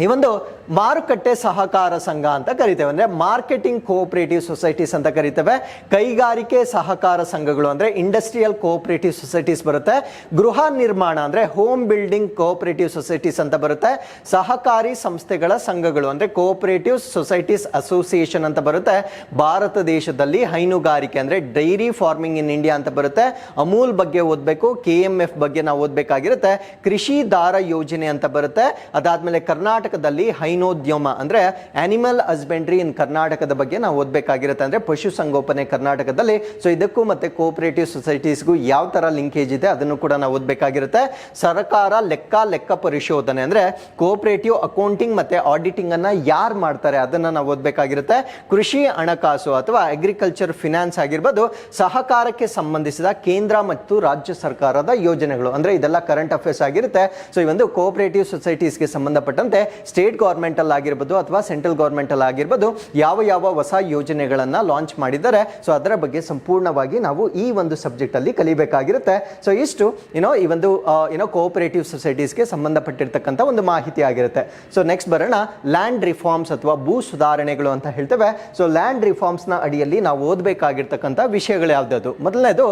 ಈ ಒಂದು ಮಾರುಕಟ್ಟೆ ಸಹಕಾರ ಸಂಘ ಅಂತ ಕರಿತೇವೆ ಅಂದ್ರೆ ಮಾರ್ಕೆಟಿಂಗ್ ಕೋಆಪರೇಟಿವ್ ಸೊಸೈಟೀಸ್ ಅಂತ ಕರಿತೇವೆ. ಕೈಗಾರಿಕೆ ಸಹಕಾರ ಸಂಘಗಳು ಅಂದ್ರೆ ಇಂಡಸ್ಟ್ರಿಯಲ್ ಕೋಆಪರೇಟಿವ್ ಸೊಸೈಟೀಸ್ ಬರುತ್ತೆ. ಗೃಹ ನಿರ್ಮಾಣ ಅಂದ್ರೆ ಹೋಮ್ ಬಿಲ್ಡಿಂಗ್ ಕೋಆಪರೇಟಿವ್ ಸೊಸೈಟೀಸ್ ಅಂತ ಬರುತ್ತೆ. ಸಹಕಾರಿ ಸಂಸ್ಥೆಗಳ ಸಂಘಗಳು ಅಂದ್ರೆ ಕೋಆಪರೇಟಿವ್ ಸೊಸೈಟೀಸ್ ಅಸೋಸಿಯೇಷನ್ ಅಂತ ಬರುತ್ತೆ. ಭಾರತ ದೇಶದಲ್ಲಿ ಹೈನುಗಾರಿಕೆ ಅಂದ್ರೆ ಡೈರಿ ಫಾರ್ಮಿಂಗ್ ಇನ್ ಇಂಡಿಯಾ ಅಂತ ಬರುತ್ತೆ. ಅಮೂಲ್ ಬಗ್ಗೆ ಓದಬೇಕು. KMF ಬಗ್ಗೆ ನಾವು ಓದಬೇಕಾಗಿರುತ್ತೆ. ಕೃಷಿ ದಾರ ಯೋಜನೆ ಅಂತ ಬರುತ್ತೆ. ಅದಾದ್ಮೇಲೆ ಕರ್ನಾಟಕದಲ್ಲಿ ಹೈನೋದ್ಯಮ ಅಂದ್ರೆ ಆನಿಮಲ್ ಹಸ್ಬೆಂಡ್ರಿ ಇನ್ ಕರ್ನಾಟಕದ ಬಗ್ಗೆ ನಾವು ಓದಬೇಕಾಗಿರುತ್ತೆ. ಅಂದ್ರೆ ಪಶು ಸಂಗೋಪನೆ ಕರ್ನಾಟಕದಲ್ಲಿ. ಸೊ ಇದಕ್ಕೂ ಮತ್ತೆ ಕೋಆಪರೇಟಿವ್ ಸೊಸೈಟೀಸ್ಗೂ ಯಾವ ತರ ಲಿಂಕೇಜ್ ಇದೆ ಅದನ್ನು ಕೂಡ ನಾವು ಓದಬೇಕಾಗಿರುತ್ತೆ. ಸರ್ಕಾರ ಲೆಕ್ಕ ಪರಿಶೋಧನೆ ಅಂದ್ರೆ ಕೋಆಪರೇಟಿವ್ ಅಕೌಂಟಿಂಗ್ ಮತ್ತೆ ಆಡಿಟಿಂಗ್ ಅನ್ನ ಯಾರು ಮಾಡ್ತಾರೆ ಅದನ್ನ ನಾವು ಓದಬೇಕಾಗಿರುತ್ತೆ. ಕೃಷಿ ಹಣಕಾಸು ಅಥವಾ ಅಗ್ರಿಕಲ್ಚರ್ ಫಿನಾನ್ಸ್ ಆಗಿರ್ಬೋದು, ಸಹಕಾರಕ್ಕೆ ಸಂಬಂಧಿಸಿದ ಕೇಂದ್ರ ಮತ್ತು ರಾಜ್ಯ ಸರ್ಕಾರದ ಯೋಜನೆಗಳು ಅಂದ್ರೆ ಇದೆಲ್ಲ ಕರೆಂಟ್ ಅಫೇರ್ಸ್ ಆಗಿರುತ್ತೆ. ಸೊ ಈ ಒಂದು ಕೋಆಪರೇಟಿವ್ ಸೊಸೈಟೀಸ್ಗೆ ಸಂಬಂಧಪಟ್ಟಂತೆ ಸ್ಟೇಟ್ ಗವರ್ಮೆಂಟ್ ಅಲ್ಲಿ ಆಗಿರ್ಬೋದು ಅಥವಾ ಸೆಂಟ್ರಲ್ ಗವರ್ಮೆಂಟ್ ಅಲ್ಲಿ ಆಗಿರ್ಬೋದು ಯಾವ ಹೊಸ ಯೋಜನೆಗಳನ್ನ ಲಾಂಚ್ ಮಾಡಿದ್ದಾರೆ. ಸೊ ಅದರ ಬಗ್ಗೆ ಸಂಪೂರ್ಣವಾಗಿ ನಾವು ಈ ಒಂದು ಸಬ್ಜೆಕ್ಟ್ ಅಲ್ಲಿ ಕಲಿಬೇಕಾಗಿರುತ್ತೆ. ಸೊ ಇಷ್ಟು ಈ ಒಂದು ಕೋಆಪರೇಟಿವ್ ಸೊಸೈಟೀಸ್ಗೆ ಸಂಬಂಧಪಟ್ಟಿರ್ತಕ್ಕಂಥ ಒಂದು ಮಾಹಿತಿ ಆಗಿರುತ್ತೆ. ಸೊ ನೆಕ್ಸ್ಟ್ ಬರೋಣ ಲ್ಯಾಂಡ್ ರಿಫಾರ್ಮ್ಸ್ ಅಥವಾ ಭೂ ಸುಧಾರಣೆಗಳು ಅಂತ ಹೇಳ್ತೇವೆ. ಸೊ ಲ್ಯಾಂಡ್ ರಿಫಾರ್ಮ್ಸ್ ನ ಅಡಿಯಲ್ಲಿ ನಾವು ಓದಬೇಕಾಗಿರ್ತಕ್ಕಂಥ ವಿಷಯಗಳು ಯಾವ್ದು? ಮೊದಲನೇದು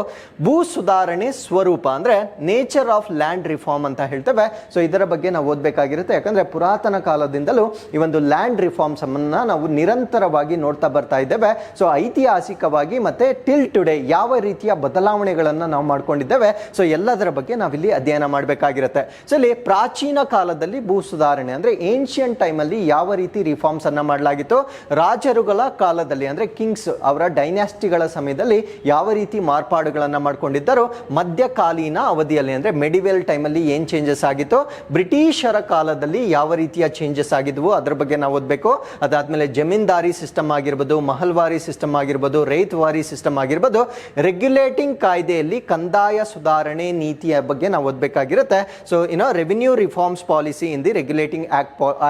ಭೂ ಸುಧಾರಣೆ ಸ್ವರೂಪ ಅಂದ್ರೆ ನೇಚರ್ ಆಫ್ ಲ್ಯಾಂಡ್ ರಿಫಾರ್ಮ್ ಅಂತ ಹೇಳ್ತೇವೆ. ಸೊ ಇದರ ಬಗ್ಗೆ ನಾವು ಓದಬೇಕಾಗಿರುತ್ತೆ. ಯಾಕಂದ್ರೆ ಪುರಾತನ ಕಾಲದಿಂದಲೂ ಈ ಒಂದು ಲ್ಯಾಂಡ್ ರಿಫಾರ್ಮ್ಸ್ ಅನ್ನ ನಾವು ನಿರಂತರವಾಗಿ ನೋಡ್ತಾ ಬರ್ತಾ ಇದ್ದೇವೆ. ಸೊ ಐತಿಹಾಸಿಕವಾಗಿ ಮತ್ತೆ ಟಿಲ್ ಟುಡೇ ಯಾವ ರೀತಿಯ ಬದಲಾವಣೆಗಳನ್ನ ನಾವು ಮಾಡ್ಕೊಂಡಿದ್ದೇವೆ. ಸೊ ಎಲ್ಲದರ ಬಗ್ಗೆ ನಾವಿಲ್ಲಿ ಅಧ್ಯಯನ ಮಾಡಬೇಕಾಗಿರುತ್ತೆ. ಸೊ ಇಲ್ಲಿ ಪ್ರಾಚೀನ ಕಾಲದಲ್ಲಿ ಭೂ ಸುಧಾರಣೆ ಅಂದ್ರೆ ಏನ್ಷಿಯಂಟ್ ಟೈಮ್ ಅಲ್ಲಿ ಯಾವ ರೀತಿ ರಿಫಾರ್ಮ್ಸ್ ಅನ್ನ ಮಾಡಲಾಗಿತ್ತು, ರಾಜರುಗಳ ಕಾಲದಲ್ಲಿ ಅಂದ್ರೆ ಕಿಂಗ್ಸ್ ಅವರ ಡೈನಾಸ್ಟಿಗಳ ಸಮಯದಲ್ಲಿ ಯಾವ ರೀತಿ ಮಾರ್ಪಾಡುಗಳನ್ನ ಮಾಡ್ಕೊಂಡಿದ್ದರು, ಮಧ್ಯಕಾಲೀನ ಅವಧಿಯಲ್ಲಿ ಅಂದ್ರೆ ಮೆಡಿವೆಲ್ ಟೈಮ್ ಅಲ್ಲಿ ಏನ್ ಚೇಂಜಸ್ ಆಗಿತ್ತು, ಬ್ರಿಟಿಷರ ಕಾಲದಲ್ಲಿ ಯಾವ ರೀತಿ ರೀತಿಯ ಚೇಂಜಸ್ ಆಗಿದ್ವು ಅದರ ಬಗ್ಗೆ ನಾವು ಓದಬೇಕು. ಅದಾದ್ಮೇಲೆ ಜಮೀನ್ದಾರಿ ಸಿಸ್ಟಮ್ ಆಗಿರ್ಬೋದು, ಮಹಲ್ವಾರಿ ಸಿಸ್ಟಮ್ ಆಗಿರ್ಬೋದು, ರೈತವಾರಿ ಸಿಸ್ಟಮ್ ಆಗಿರ್ಬೋದು, ರೆಗ್ಯುಲೇಟಿಂಗ್ ಕಾಯ್ದೆಯಲ್ಲಿ ಕಂದಾಯ ಸುಧಾರಣೆ ನೀತಿಯ ಬಗ್ಗೆ ನಾವು ಓದಬೇಕಾಗಿರುತ್ತೆ. So revenue reforms policy in the regulating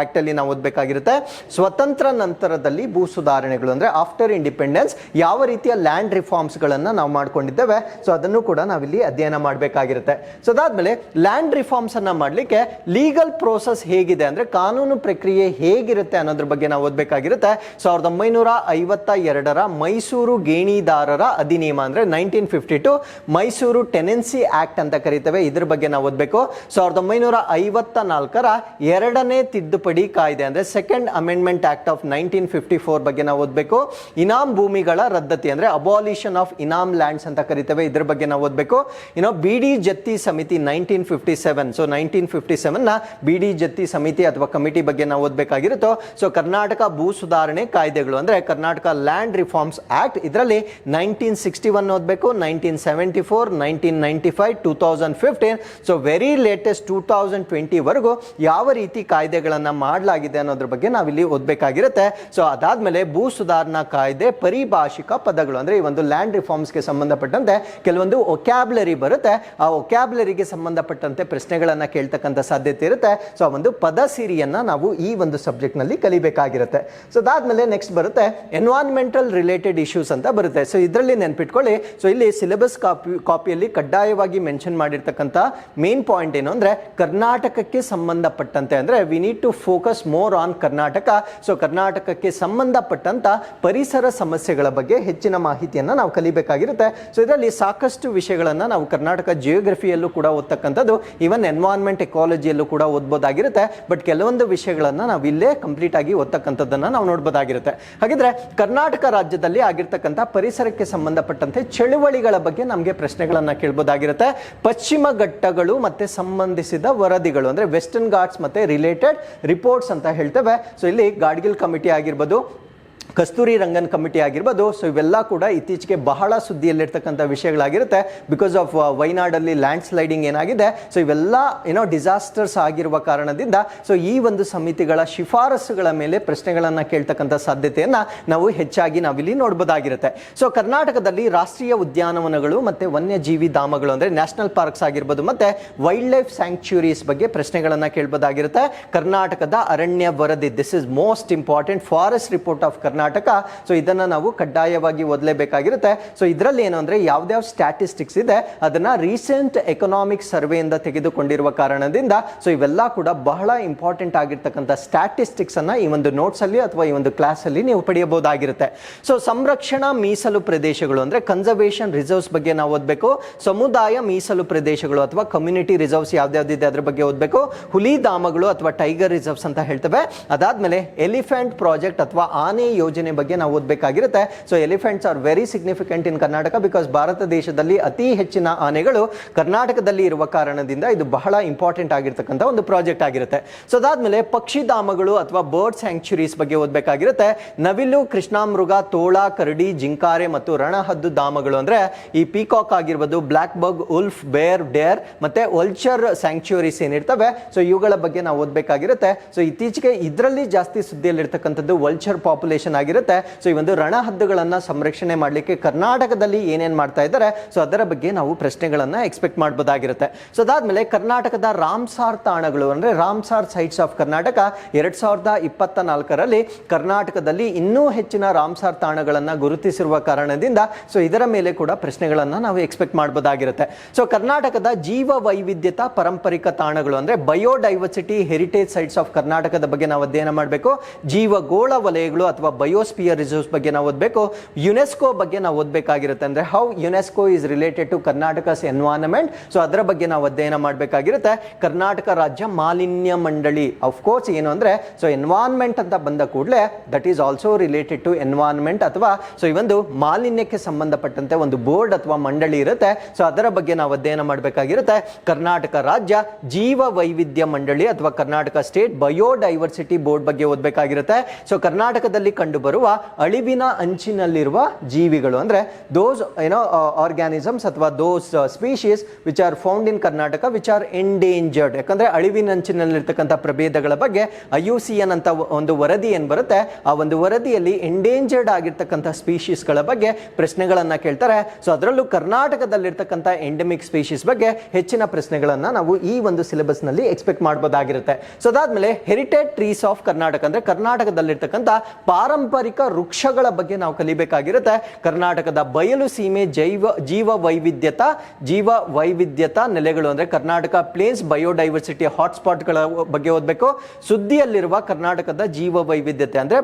act ಅಲ್ಲಿ ನಾವು ಓದಬೇಕಾಗಿರುತ್ತೆ. ಸ್ವತಂತ್ರ ನಂತರದಲ್ಲಿ ಭೂ ಸುಧಾರಣೆಗಳು ಅಂದ್ರೆ ಆಫ್ಟರ್ ಇಂಡಿಪೆಂಡೆನ್ಸ್ ಯಾವ ರೀತಿಯ ಲ್ಯಾಂಡ್ ರಿಫಾರ್ಮ್ಸ್ ಗಳನ್ನ ನಾವು ಮಾಡ್ಕೊಂಡಿದ್ದೇವೆ, ಸೊ ಅದನ್ನು ಕೂಡ ನಾವಿಲ್ಲಿ ಅಧ್ಯಯನ ಮಾಡಬೇಕಾಗಿರುತ್ತೆ. ಸೊ ಅದಾದ್ಮೇಲೆ ಲ್ಯಾಂಡ್ ರಿಫಾರ್ಮ್ಸ್ ಅನ್ನ ಮಾಡ್ಲಿಕ್ಕೆ ಲೀಗಲ್ ಪ್ರೋಸೆಸ್ ಹೇಗಿದೆ ಅಂದ್ರೆ ಕಾನೂನು ಪ್ರಕ್ರಿಯೆ ಹೇಗಿರುತ್ತೆ ಅನ್ನೋದ್ರ ಬಗ್ಗೆ ನಾವು ಓದಬೇಕಾಗಿರುತ್ತೆ. 1952 ಮೈಸೂರು ಗೇಣಿದಾರರ ಅಧಿನಿಯಮ ಅಂದ್ರೆ 1952 ಮೈಸೂರು ಟೆನೆನ್ಸಿ ಆಕ್ಟ್ ಅಂತ ಕರೀತೇವೆ, ಇದ್ರ ಬಗ್ಗೆ ನಾವು ಓದಬೇಕು. 1954 ಎರಡನೇ ತಿದ್ದುಪಡಿ ಕಾಯ್ದೆ ಅಂದ್ರೆ ಸೆಕೆಂಡ್ ಅಮೆಂಡ್ಮೆಂಟ್ ಆಕ್ಟ್ ಆಫ್ 1954 ಬಗ್ಗೆ ನಾವು ಓದಬೇಕು. ಇನಾಮ್ ಭೂಮಿಗಳ ರದ್ದತಿ ಅಂದ್ರೆ ಅಬಾಲಿಷನ್ ಆಫ್ ಇನಾಮ್ ಲ್ಯಾಂಡ್ಸ್ ಅಂತ ಕರೀತೇವೆ, ಇದ್ರ ಬಗ್ಗೆ ನಾವು ಓದಬೇಕು. ಬಿಡಿ ಜತ್ತಿ ಸಮಿತಿ 1957, ಸೊ 1957 ನ ಬಿಡಿ ಜತ್ತಿ ಸಮಿತಿ ಅಥವಾ ಕಮಿಟಿ ಬಗ್ಗೆ ನಾವು ಓದಬೇಕಾಗಿರುತ್ತೋ. ಸೊ ಕರ್ನಾಟಕ ಭೂ ಸುಧಾರಣೆ ಕಾಯ್ದೆಗಳು ಅಂದ್ರೆ ಕರ್ನಾಟಕ ಲ್ಯಾಂಡ್ ರಿಫಾರ್ಮ್ಸ್ ಆಕ್ಟ್, ಇದರಲ್ಲಿ 1961 ಓದಬೇಕು, 1974, 1995, 2015, ಸೊ ವೆರಿ ಲೇಟೆಸ್ಟ್ 2020 ವರೆಗೂ ಯಾವ ರೀತಿ ಕಾಯ್ದೆಗಳನ್ನ ಮಾಡಲಾಗಿದೆ ಅನ್ನೋದ್ರ ಬಗ್ಗೆ ನಾವಿಲ್ಲಿ ಓದಬೇಕಾಗಿರುತ್ತೆ. ಸೊ ಅದಾದ್ಮೇಲೆ ಭೂ ಸುಧಾರಣಾ ಕಾಯ್ದೆ ಪರಿಭಾಷಿಕ ಪದಗಳು ಅಂದ್ರೆ ಈ ಒಂದು ಲ್ಯಾಂಡ್ ರಿಫಾರ್ಮ್ಸ್ಗೆ ಸಂಬಂಧಪಟ್ಟಂತೆ ಕೆಲವೊಂದು ಒಕ್ಯಾಬ್ಲರಿ ಬರುತ್ತೆ, ಆ ಒಕ್ಯಾಬ್ಲರಿಗೆ ಸಂಬಂಧಪಟ್ಟಂತೆ ಪ್ರಶ್ನೆಗಳನ್ನ ಕೇಳ್ತಕ್ಕಂಥ ಸಾಧ್ಯತೆ ಇರುತ್ತೆ. ಸೊ ಆ ಒಂದು ಪದ ಸಿರಿಯನ್ನ ನಾವು ಈ ಒಂದು ಸಬ್ಜೆಕ್ಟ್ ನಲ್ಲಿ ಕಲಿಬೇಕಾಗಿರುತ್ತೆ. ಸೊ ಅದಾದ್ಮೇಲೆ ನೆಕ್ಸ್ಟ್ ಬರುತ್ತೆ ಎನ್ವೈರನ್ಮೆಂಟಲ್ ರಿಲೇಟೆಡ್ ಇಶ್ಯೂಸ್ ಅಂತ ಬರುತ್ತೆ. ಸೊ ಇದರಲ್ಲಿ ನೆನ್ಪಿಟ್ಕೊಳ್ಳಿ, ಸೊ ಇಲ್ಲಿ ಸಿಲೆಬಸ್ ಕಾಪಿಯಲ್ಲಿ ಕಡ್ಡಾಯವಾಗಿ ಮೆನ್ಷನ್ ಮಾಡಿರ್ತಕ್ಕಂಥ ಮೇನ್ ಪಾಯಿಂಟ್ ಏನು ಅಂದ್ರೆ ಕರ್ನಾಟಕಕ್ಕೆ ಸಂಬಂಧಪಟ್ಟಂತೆ ಅಂದ್ರೆ we need to focus more on Karnataka. So ಕರ್ನಾಟಕಕ್ಕೆ ಸಂಬಂಧಪಟ್ಟಂತ ಪರಿಸರ ಸಮಸ್ಯೆಗಳ ಬಗ್ಗೆ ಹೆಚ್ಚಿನ ಮಾಹಿತಿಯನ್ನ ನಾವು ಕಲಿಬೇಕಾಗಿರುತ್ತೆ. ಸೊ ಇದರಲ್ಲಿ ಸಾಕಷ್ಟು ವಿಷಯಗಳನ್ನ ನಾವು ಕರ್ನಾಟಕ ಜಿಯೋಗ್ರಫಿಯಲ್ಲೂ ಕೂಡ ಓದ್ತಕ್ಕಂಥದ್ದು, ಈವನ್ ಎನ್ವೈರನ್ಮೆಂಟ್ ಎಕಾಲಜಿಯಲ್ಲೂ ಕೂಡ ಓದ್ಬೋದಾಗಿರುತ್ತೆ. ಬಟ್ ಕೆಲವೊಂದು ವಿಷಯಗಳನ್ನ ನಾವು ಇಲ್ಲೇ ಕಂಪ್ಲೀಟ್ ಆಗಿ ಓದ್ತಕ್ಕಂಥದ್ದನ್ನ ನಾವು ನೋಡ್ಬೋದಾಗಿರುತ್ತೆ. ಹಾಗಿದ್ರೆ ಕರ್ನಾಟಕ ರಾಜ್ಯದಲ್ಲಿ ಆಗಿರ್ತಕ್ಕಂಥ ಪರಿಸರಕ್ಕೆ ಸಂಬಂಧಪಟ್ಟಂತೆ ಚಳುವಳಿಗಳ ಬಗ್ಗೆ ನಮಗೆ ಪ್ರಶ್ನೆಗಳನ್ನ ಕೇಳಬಹುದಾಗಿರುತ್ತೆ. ಪಶ್ಚಿಮ ಘಟ್ಟಗಳು ಮತ್ತೆ ಸಂಬಂಧಿಸಿದ ವರದಿಗಳು ಅಂದ್ರೆ ವೆಸ್ಟರ್ನ್ ಘಾಟ್ಸ್ ಮತ್ತೆ ರಿಲೇಟೆಡ್ ರಿಪೋರ್ಟ್ಸ್ ಅಂತ ಹೇಳ್ತೇವೆ. ಸೊ ಇಲ್ಲಿ ಗಾಡ್ಗಿಲ್ ಕಮಿಟಿ ಆಗಿರ್ಬೋದು, ಕಸ್ತೂರಿ ರಂಗನ್ ಕಮಿಟಿ ಆಗಿರ್ಬೋದು, ಸೊ ಇವೆಲ್ಲ ಕೂಡ ಇತ್ತೀಚೆಗೆ ಬಹಳ ಸುದ್ದಿಯಲ್ಲಿರ್ತಕ್ಕಂಥ ವಿಷಯಗಳಾಗಿರುತ್ತೆ. ಬಿಕಾಸ್ ಆಫ್ ವೈನಾಡಲ್ಲಿ ಲ್ಯಾಂಡ್ ಸ್ಲೈಡಿಂಗ್ ಏನಾಗಿದೆ, ಸೊ ಇವೆಲ್ಲ ಡಿಸಾಸ್ಟರ್ಸ್ ಆಗಿರುವ ಕಾರಣದಿಂದ ಸೊ ಈ ಒಂದು ಸಮಿತಿಗಳ ಶಿಫಾರಸುಗಳ ಮೇಲೆ ಪ್ರಶ್ನೆಗಳನ್ನ ಕೇಳ್ತಕ್ಕಂಥ ಸಾಧ್ಯತೆಯನ್ನ ನಾವು ಹೆಚ್ಚಾಗಿ ನಾವಿಲ್ಲಿ ನೋಡಬಹುದಾಗಿರುತ್ತೆ. ಸೊ ಕರ್ನಾಟಕದಲ್ಲಿ ರಾಷ್ಟ್ರೀಯ ಉದ್ಯಾನವನಗಳು ಮತ್ತೆ ವನ್ಯಜೀವಿ ಧಾಮಗಳು ಅಂದ್ರೆ ನ್ಯಾಷನಲ್ ಪಾರ್ಕ್ಸ್ ಆಗಿರ್ಬೋದು ಮತ್ತೆ ವೈಲ್ಡ್ ಲೈಫ್ ಸ್ಯಾಂಕ್ಚುರೀಸ್ ಬಗ್ಗೆ ಪ್ರಶ್ನೆಗಳನ್ನ ಕೇಳಬಹುದಾಗಿರುತ್ತೆ. ಕರ್ನಾಟಕದ ಅರಣ್ಯ ವರದಿ, this is most important, forest report of Karnataka. So ಇದನ್ನ ನಾವು ಕಡ್ಡಾಯವಾಗಿ ಓದಲೇಬೇಕಾಗಿರುತ್ತೆ. ಸೊ ಇದರಲ್ಲಿ ಏನು ಅಂದ್ರೆ ಯಾವ್ದಾವ್ ಸ್ಟ್ಯಾಟಿಸ್ಟಿಕ್ಸ್ ಇದೆ ಅದನ್ನ ರೀಸೆಂಟ್ ಎಕನಾಮಿಕ್ ಸರ್ವೆ ಇಂದ ತೆಗೆದುಕೊಂಡಿರುವ ಕಾರಣದಿಂದ ಸೊ ಇವೆಲ್ಲ ಕೂಡ ಬಹಳ ಇಂಪಾರ್ಟೆಂಟ್ ಆಗಿರ್ತಕ್ಕಂಥ ಸ್ಟ್ಯಾಟಿಸ್ಟಿಕ್ಸ್ ಅನ್ನ ಈ ಒಂದು ನೋಟ್ಸ್ ಅಲ್ಲಿ ಅಥವಾ ಈ ಒಂದು ಕ್ಲಾಸ್ ಅಲ್ಲಿ ನೀವು ಪಡೆಯಬಹುದಾಗಿರುತ್ತೆ. ಸೊ ಸಂರಕ್ಷಣಾ ಮೀಸಲು ಪ್ರದೇಶಗಳು ಅಂದ್ರೆ ಕನ್ಸರ್ವೇಷನ್ ರಿಸರ್ವ್ಸ್ ಬಗ್ಗೆ ನಾವು ಓದಬೇಕು. ಸಮುದಾಯ ಮೀಸಲು ಪ್ರದೇಶಗಳು ಅಥವಾ ಕಮ್ಯುನಿಟಿ ರಿಸರ್ವ್ಸ್ ಯಾವ್ದಾವ್ದಿದೆ ಅದ್ರ ಬಗ್ಗೆ ಓದಬೇಕು. ಹುಲಿ ಧಾಮಗಳು ಅಥವಾ ಟೈಗರ್ ರಿಸರ್ವ್ಸ್ ಅಂತ ಹೇಳ್ತೇವೆ. ಅದಾದ್ಮೇಲೆ ಎಲಿಫೆಂಟ್ ಪ್ರಾಜೆಕ್ಟ್ ಅಥವಾ ಆನೆ ಯೋಜನೆ ಬಗ್ಗೆ ನಾವು ಓದಬೇಕಾಗಿರುತ್ತೆ. So elephants are very significant in Karnataka because Bharat ದೇಶದಲ್ಲಿ ಅತಿ ಹೆಚ್ಚಿನ ಆನೆಗಳು ಕರ್ನಾಟಕದಲ್ಲಿ ಇರುವ ಕಾರಣದಿಂದ ಇದು ಬಹಳ ಇಂಪಾರ್ಟೆಂಟ್ ಆಗಿರ್ತಕ್ಕಂಥ ಒಂದು ಪ್ರಾಜೆಕ್ಟ್ ಆಗಿರುತ್ತೆ. ಸೊ ಅದಾದ್ಮೇಲೆ ಪಕ್ಷಿಧಾಮಗಳು ಅಥವಾ ಬರ್ಡ್ ಸ್ಯಾಂಕ್ಚುರೀಸ್ ಬಗ್ಗೆ ಓದಬೇಕಾಗಿರುತ್ತೆ. ನವಿಲು, ಕೃಷ್ಣಾಮೃಗ, ತೋಳ, ಕರಡಿ, ಜಿಂಕಾರೆ ಮತ್ತು ರಣಹದ್ದು ಧಾಮಗಳು ಅಂದ್ರೆ ಈ ಪೀಕಾಕ್ ಆಗಿರ್ಬೋದು, ಬ್ಲಾಕ್ ಬಗ್, ಉಲ್ಫ್, ಬೇರ್, ಡೇರ್ ಮತ್ತೆ ವಲ್ಚರ್ ಸ್ಯಾಂಕ್ಚುರೀಸ್ ಏನಿರ್ತವೆ ಸೊ ಇವುಗಳ ಬಗ್ಗೆ ನಾವು ಓದಬೇಕಾಗಿರುತ್ತೆ. ಸೊ ಇತ್ತೀಚೆಗೆ ಇದರಲ್ಲಿ ಜಾಸ್ತಿ ಸುದ್ದಿಯಲ್ಲಿರ್ತಕ್ಕಂಥದ್ದು ವಲ್ಚರ್ ಪಾಪ್ಯುಲೇಷನ್ ಆಗಿರುತ್ತೆ. ಸೊ ಈ ಒಂದು ರಣಹದ್ದುಗಳನ್ನ ಸಂರಕ್ಷಣೆ ಮಾಡಲಿಕ್ಕೆ ಕರ್ನಾಟಕದಲ್ಲಿ ಏನೇನ್ ಮಾಡ್ತಾ ಇದ್ದಾರೆ ಸೊ ಅದರ ಬಗ್ಗೆ ನಾವು ಪ್ರಶ್ನೆಗಳನ್ನ ಎಕ್ಸ್ಪೆಕ್ಟ್ ಮಾಡಬಹುದಾಗಿರುತ್ತೆ. ಸೊ ಅದಾದ್ಮೇಲೆ ಕರ್ನಾಟಕದ ರಾಮ್ಸಾರ್ ತಾಣಗಳು ಅಂದ್ರೆ ರಾಮ್ಸಾರ್ ಸೈಟ್ಸ್ ಆಫ್ ಕರ್ನಾಟಕ 2024ರಲ್ಲಿ ಕರ್ನಾಟಕದಲ್ಲಿ ಇನ್ನೂ ಹೆಚ್ಚಿನ ರಾಮ್ಸಾರ್ ತಾಣಗಳನ್ನ ಗುರುತಿಸಿರುವ ಕಾರಣದಿಂದ ಸೊ ಇದರ ಮೇಲೆ ಕೂಡ ಪ್ರಶ್ನೆಗಳನ್ನ ನಾವು ಎಕ್ಸ್ಪೆಕ್ಟ್ ಮಾಡಬಹುದಾಗಿರುತ್ತೆ. ಸೊ ಕರ್ನಾಟಕದ ಜೀವ ವೈವಿಧ್ಯತಾ ಪಾರಂಪರಿಕ ತಾಣಗಳು ಅಂದ್ರೆ ಬಯೋಡೈವರ್ಸಿಟಿ ಹೆರಿಟೇಜ್ ಸೈಟ್ಸ್ ಆಫ್ ಕರ್ನಾಟಕದ ಬಗ್ಗೆ ನಾವು ಅಧ್ಯಯನ ಮಾಡಬೇಕು. ಜೀವಗೋಳ ವಲಯಗಳು ಅಥವಾ ಬಯೋಸ್ಪಿಯರ್ ರಿಸರ್ವ್ಸ್ ಬಗ್ಗೆ ನಾವು ಓದಬೇಕು. ಯುನೆಸ್ಕೋ ಬಗ್ಗೆ ನಾವು ಓದಬೇಕಾಗಿರುತ್ತೆ ಅಂದ್ರೆ how UNESCO is related to Karnataka's environment. So ಅದರ ಬಗ್ಗೆ ನಾವು ಅಧ್ಯಯನ ಮಾಡಬೇಕಾಗಿರುತ್ತೆ. ಕರ್ನಾಟಕ ರಾಜ್ಯ ಮಾಲಿನ್ಯ ಮಂಡಳಿ ಆಫ್ ಕೋರ್ಸ್ ಏನು ಅಂದ್ರೆ ಸೊ ಎನ್ವೈರನ್ಮೆಂಟ್ ಅಂತ ಬಂದ ಕೂಡಲೇ that is also related to environment ಅಥವಾ ಸೊ ಈ ಒಂದು ಮಾಲಿನ್ಯಕ್ಕೆ ಸಂಬಂಧಪಟ್ಟಂತೆ ಒಂದು ಬೋರ್ಡ್ ಅಥವಾ ಮಂಡಳಿ ಇರುತ್ತೆ. ಸೊ ಅದರ ಬಗ್ಗೆ ನಾವು ಅಧ್ಯಯನ ಮಾಡಬೇಕಾಗಿರುತ್ತೆ. ಕರ್ನಾಟಕ ರಾಜ್ಯ ಜೀವ ವೈವಿಧ್ಯ ಮಂಡಳಿ ಅಥವಾ ಕರ್ನಾಟಕ ಸ್ಟೇಟ್ ಬಯೋಡೈವರ್ಸಿಟಿ ಬೋರ್ಡ್ ಬಗ್ಗೆ ಓದಬೇಕಾಗಿರುತ್ತೆ. ಸೊ ಕರ್ನಾಟಕದಲ್ಲಿ ಕಂಡು ಕಂಡುಬರುವ ಅಳಿವಿನ ಅಂಚಿನಲ್ಲಿರುವ ಜೀವಿಗಳು ಅಂದರೆ ದೋಸ್ ಆರ್ಗ್ಯಾನಿಸಮ್ಸ್ ಅಥವಾ those species which are found in Karnataka which are endangered. ಯಾಕಂದ್ರೆ ಅಳಿವಿನ ಅಂಚಿನಲ್ಲಿರ್ತಕ್ಕಂಥ ಪ್ರಭೇದಗಳ ಬಗ್ಗೆ IUCN ಅಂತ ಒಂದು ವರದಿ ಏನು ಬರುತ್ತೆ, ಆ ಒಂದು ವರದಿಯಲ್ಲಿ ಎಂಡೇಂಜರ್ಡ್ ಆಗಿರ್ತಕ್ಕಂಥ ಸ್ಪೀಶೀಸ್ಗಳ ಬಗ್ಗೆ ಪ್ರಶ್ನೆಗಳನ್ನ ಕೇಳ್ತಾರೆ. ಸೊ ಅದರಲ್ಲೂ ಕರ್ನಾಟಕದಲ್ಲಿರ್ತಕ್ಕಂಥ ಎಂಡೆಮಿಕ್ ಸ್ಪೀಶೀಸ್ ಬಗ್ಗೆ ಹೆಚ್ಚಿನ ಪ್ರಶ್ನೆಗಳನ್ನ ನಾವು ಈ ಒಂದು ಸಿಲೆಬಸ್ ನಲ್ಲಿ ಎಕ್ಸ್ಪೆಕ್ಟ್ ಮಾಡಬಹುದಾಗಿರುತ್ತೆ. ಸೊ ಅದಾದ್ಮೇಲೆ ಹೆರಿಟೇಜ್ ಟ್ರೀಸ್ ಆಫ್ ಕರ್ನಾಟಕ ಅಂದ್ರೆ ಕರ್ನಾಟಕದಲ್ಲಿರ್ತಕ್ಕಂಥ ಪಾರಂಪರಿಕ ವೃಕ್ಷಗಳ ಬಗ್ಗೆ ನಾವು ಕಲಿಬೇಕಾಗಿರುತ್ತೆ. ಕರ್ನಾಟಕದ ಬಯಲು ಸೀಮೆ ಜೀವ ವೈವಿಧ್ಯತಾ ನೆಲೆಗಳು ಅಂದ್ರೆ ಕರ್ನಾಟಕ ಪ್ಲೇನ್ಸ್ ಬಯೋಡೈವರ್ಸಿಟಿ ಹಾಟ್ಸ್ಪಾಟ್ಗಳ ಬಗ್ಗೆ ಓದಬೇಕು. ಸುದ್ದಿಯಲ್ಲಿರುವ ಕರ್ನಾಟಕದ ಜೀವ ವೈವಿಧ್ಯತೆ ಅಂದ್ರೆ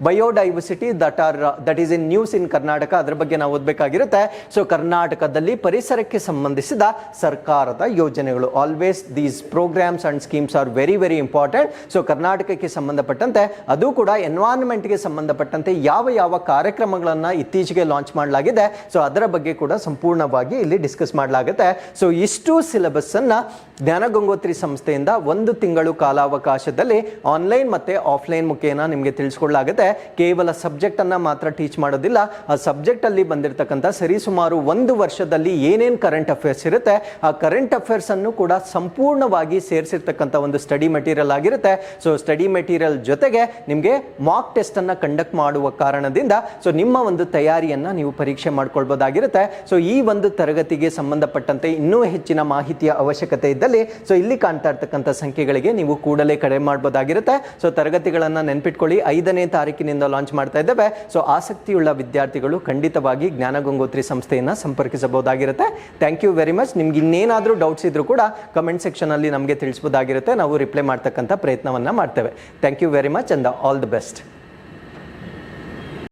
biodiversity that is in news ಇನ್ ಕರ್ನಾಟಕ, ಅದರ ಬಗ್ಗೆ ನಾವು ಓದಬೇಕಾಗಿರುತ್ತೆ. ಸೊ ಕರ್ನಾಟಕದಲ್ಲಿ ಪರಿಸರಕ್ಕೆ ಸಂಬಂಧಿಸಿದ ಸರ್ಕಾರದ ಯೋಜನೆಗಳು, always these programs and schemes are very very important. So ಕರ್ನಾಟಕಕ್ಕೆ ಸಂಬಂಧಪಟ್ಟಂತೆ ಅದು ಕೂಡ ಎನ್ವೈರನ್ಮೆಂಟ್ಗೆ ಸಂಬಂಧಪಟ್ಟಂತೆ ಯಾವ ಯಾವ ಕಾರ್ಯಕ್ರಮಗಳನ್ನು ಇತ್ತೀಚೆಗೆ ಲಾಂಚ್ ಮಾಡಲಾಗಿದೆ, ಸೊ ಅದರ ಬಗ್ಗೆ ಕೂಡ ಸಂಪೂರ್ಣವಾಗಿ ಇಲ್ಲಿ ಡಿಸ್ಕಸ್ ಮಾಡಲಾಗುತ್ತೆ. ಸೊ ಇಷ್ಟು ಸಿಲೆಬಸ್ ಅನ್ನ ಜ್ಞಾನಗಂಗೋತ್ರಿ ಸಂಸ್ಥೆಯಿಂದ 1 ತಿಂಗಳು ಕಾಲಾವಕಾಶದಲ್ಲಿ ಆನ್ಲೈನ್ ಮತ್ತೆ ಆಫ್ಲೈನ್ ಮುಖೇನ ನಿಮಗೆ ತಿಳಿಸ್ಕೊಡ್ಲಾಗುತ್ತೆ. ಕೇವಲ ಸಬ್ಜೆಕ್ಟ್ ಅನ್ನ ಮಾತ್ರ ಟೀಚ್ ಮಾಡೋದಿಲ್ಲ, ಆ ಸಬ್ಜೆಕ್ಟ್ ಅಲ್ಲಿ ಬಂದಿರತಕ್ಕಂಥ ಸರಿಸುಮಾರು 1 ವರ್ಷದಲ್ಲಿ ಏನೇನ್ ಕರೆಂಟ್ ಅಫೇರ್ಸ್ ಇರುತ್ತೆ ಆ ಕರೆಂಟ್ ಅಫೇರ್ಸ್ ಅನ್ನು ಕೂಡ ಸಂಪೂರ್ಣವಾಗಿ ಸೇರಿಸಿರ್ತಕ್ಕಂಥ ಒಂದು ಸ್ಟಡಿ ಮೆಟೀರಿಯಲ್ ಆಗಿರುತ್ತೆ. ಸೊ ಸ್ಟಡಿ ಮೆಟೀರಿಯಲ್ ಜೊತೆಗೆ ನಿಮಗೆ ಮಾಕ್ ಟೆಸ್ಟ್ ಅನ್ನ ಕಂಡಕ್ಟ್ ಮಾಡುವ ಕಾರಣದಿಂದ ಸೊ ನಿಮ್ಮ ಒಂದು ತಯಾರಿಯನ್ನ ನೀವು ಪರೀಕ್ಷೆ ಮಾಡ್ಕೊಳ್ಬಹುದಾಗಿರುತ್ತೆ. ಸೊ ಈ ಒಂದು ತರಗತಿಗೆ ಸಂಬಂಧಪಟ್ಟಂತೆ ಇನ್ನೂ ಹೆಚ್ಚಿನ ಮಾಹಿತಿಯ ಅವಶ್ಯಕತೆ ಇದ್ದಲ್ಲಿ ಸೊ ಇಲ್ಲಿ ಕಾಣ್ತಾ ಇರ್ತಕ್ಕಂಥ ಸಂಖ್ಯೆಗಳಿಗೆ ನೀವು ಕೂಡಲೇ ಕರೆ ಮಾಡಬಹುದಾಗಿರುತ್ತೆ. ಸೊ ತರಗತಿಗಳನ್ನ ನೆನ್ಪಿಟ್ಕೊಳ್ಳಿ, 5ನೇ ತಾರೀಕಿನಿಂದ ಲಾಂಚ್ ಮಾಡ್ತಾ ಇದ್ದೇವೆ. ಸೊ ಆಸಕ್ತಿಯುಳ್ಳ ವಿದ್ಯಾರ್ಥಿಗಳು ಖಂಡಿತವಾಗಿ ಜ್ಞಾನಗಂಗೋತ್ರಿ ಸಂಸ್ಥೆಯನ್ನ ಸಂಪರ್ಕಿಸಬಹುದಾಗಿರುತ್ತೆ. Thank you very much. ನಿಮ್ಗೆ ಇನ್ನೇನಾದರೂ ಡೌಟ್ಸ್ ಇದ್ರೂ ಕೂಡ ಕಮೆಂಟ್ ಸೆಕ್ಷನ್ ಅಲ್ಲಿ ನಮಗೆ ತಿಳಿಸಬಹುದಾಗಿರುತ್ತೆ. ನಾವು ರಿಪ್ಲೈ ಮಾಡ್ತಕ್ಕಂಥ ಪ್ರಯತ್ನವನ್ನ ಮಾಡ್ತೇವೆ. Thank you very much and all the best.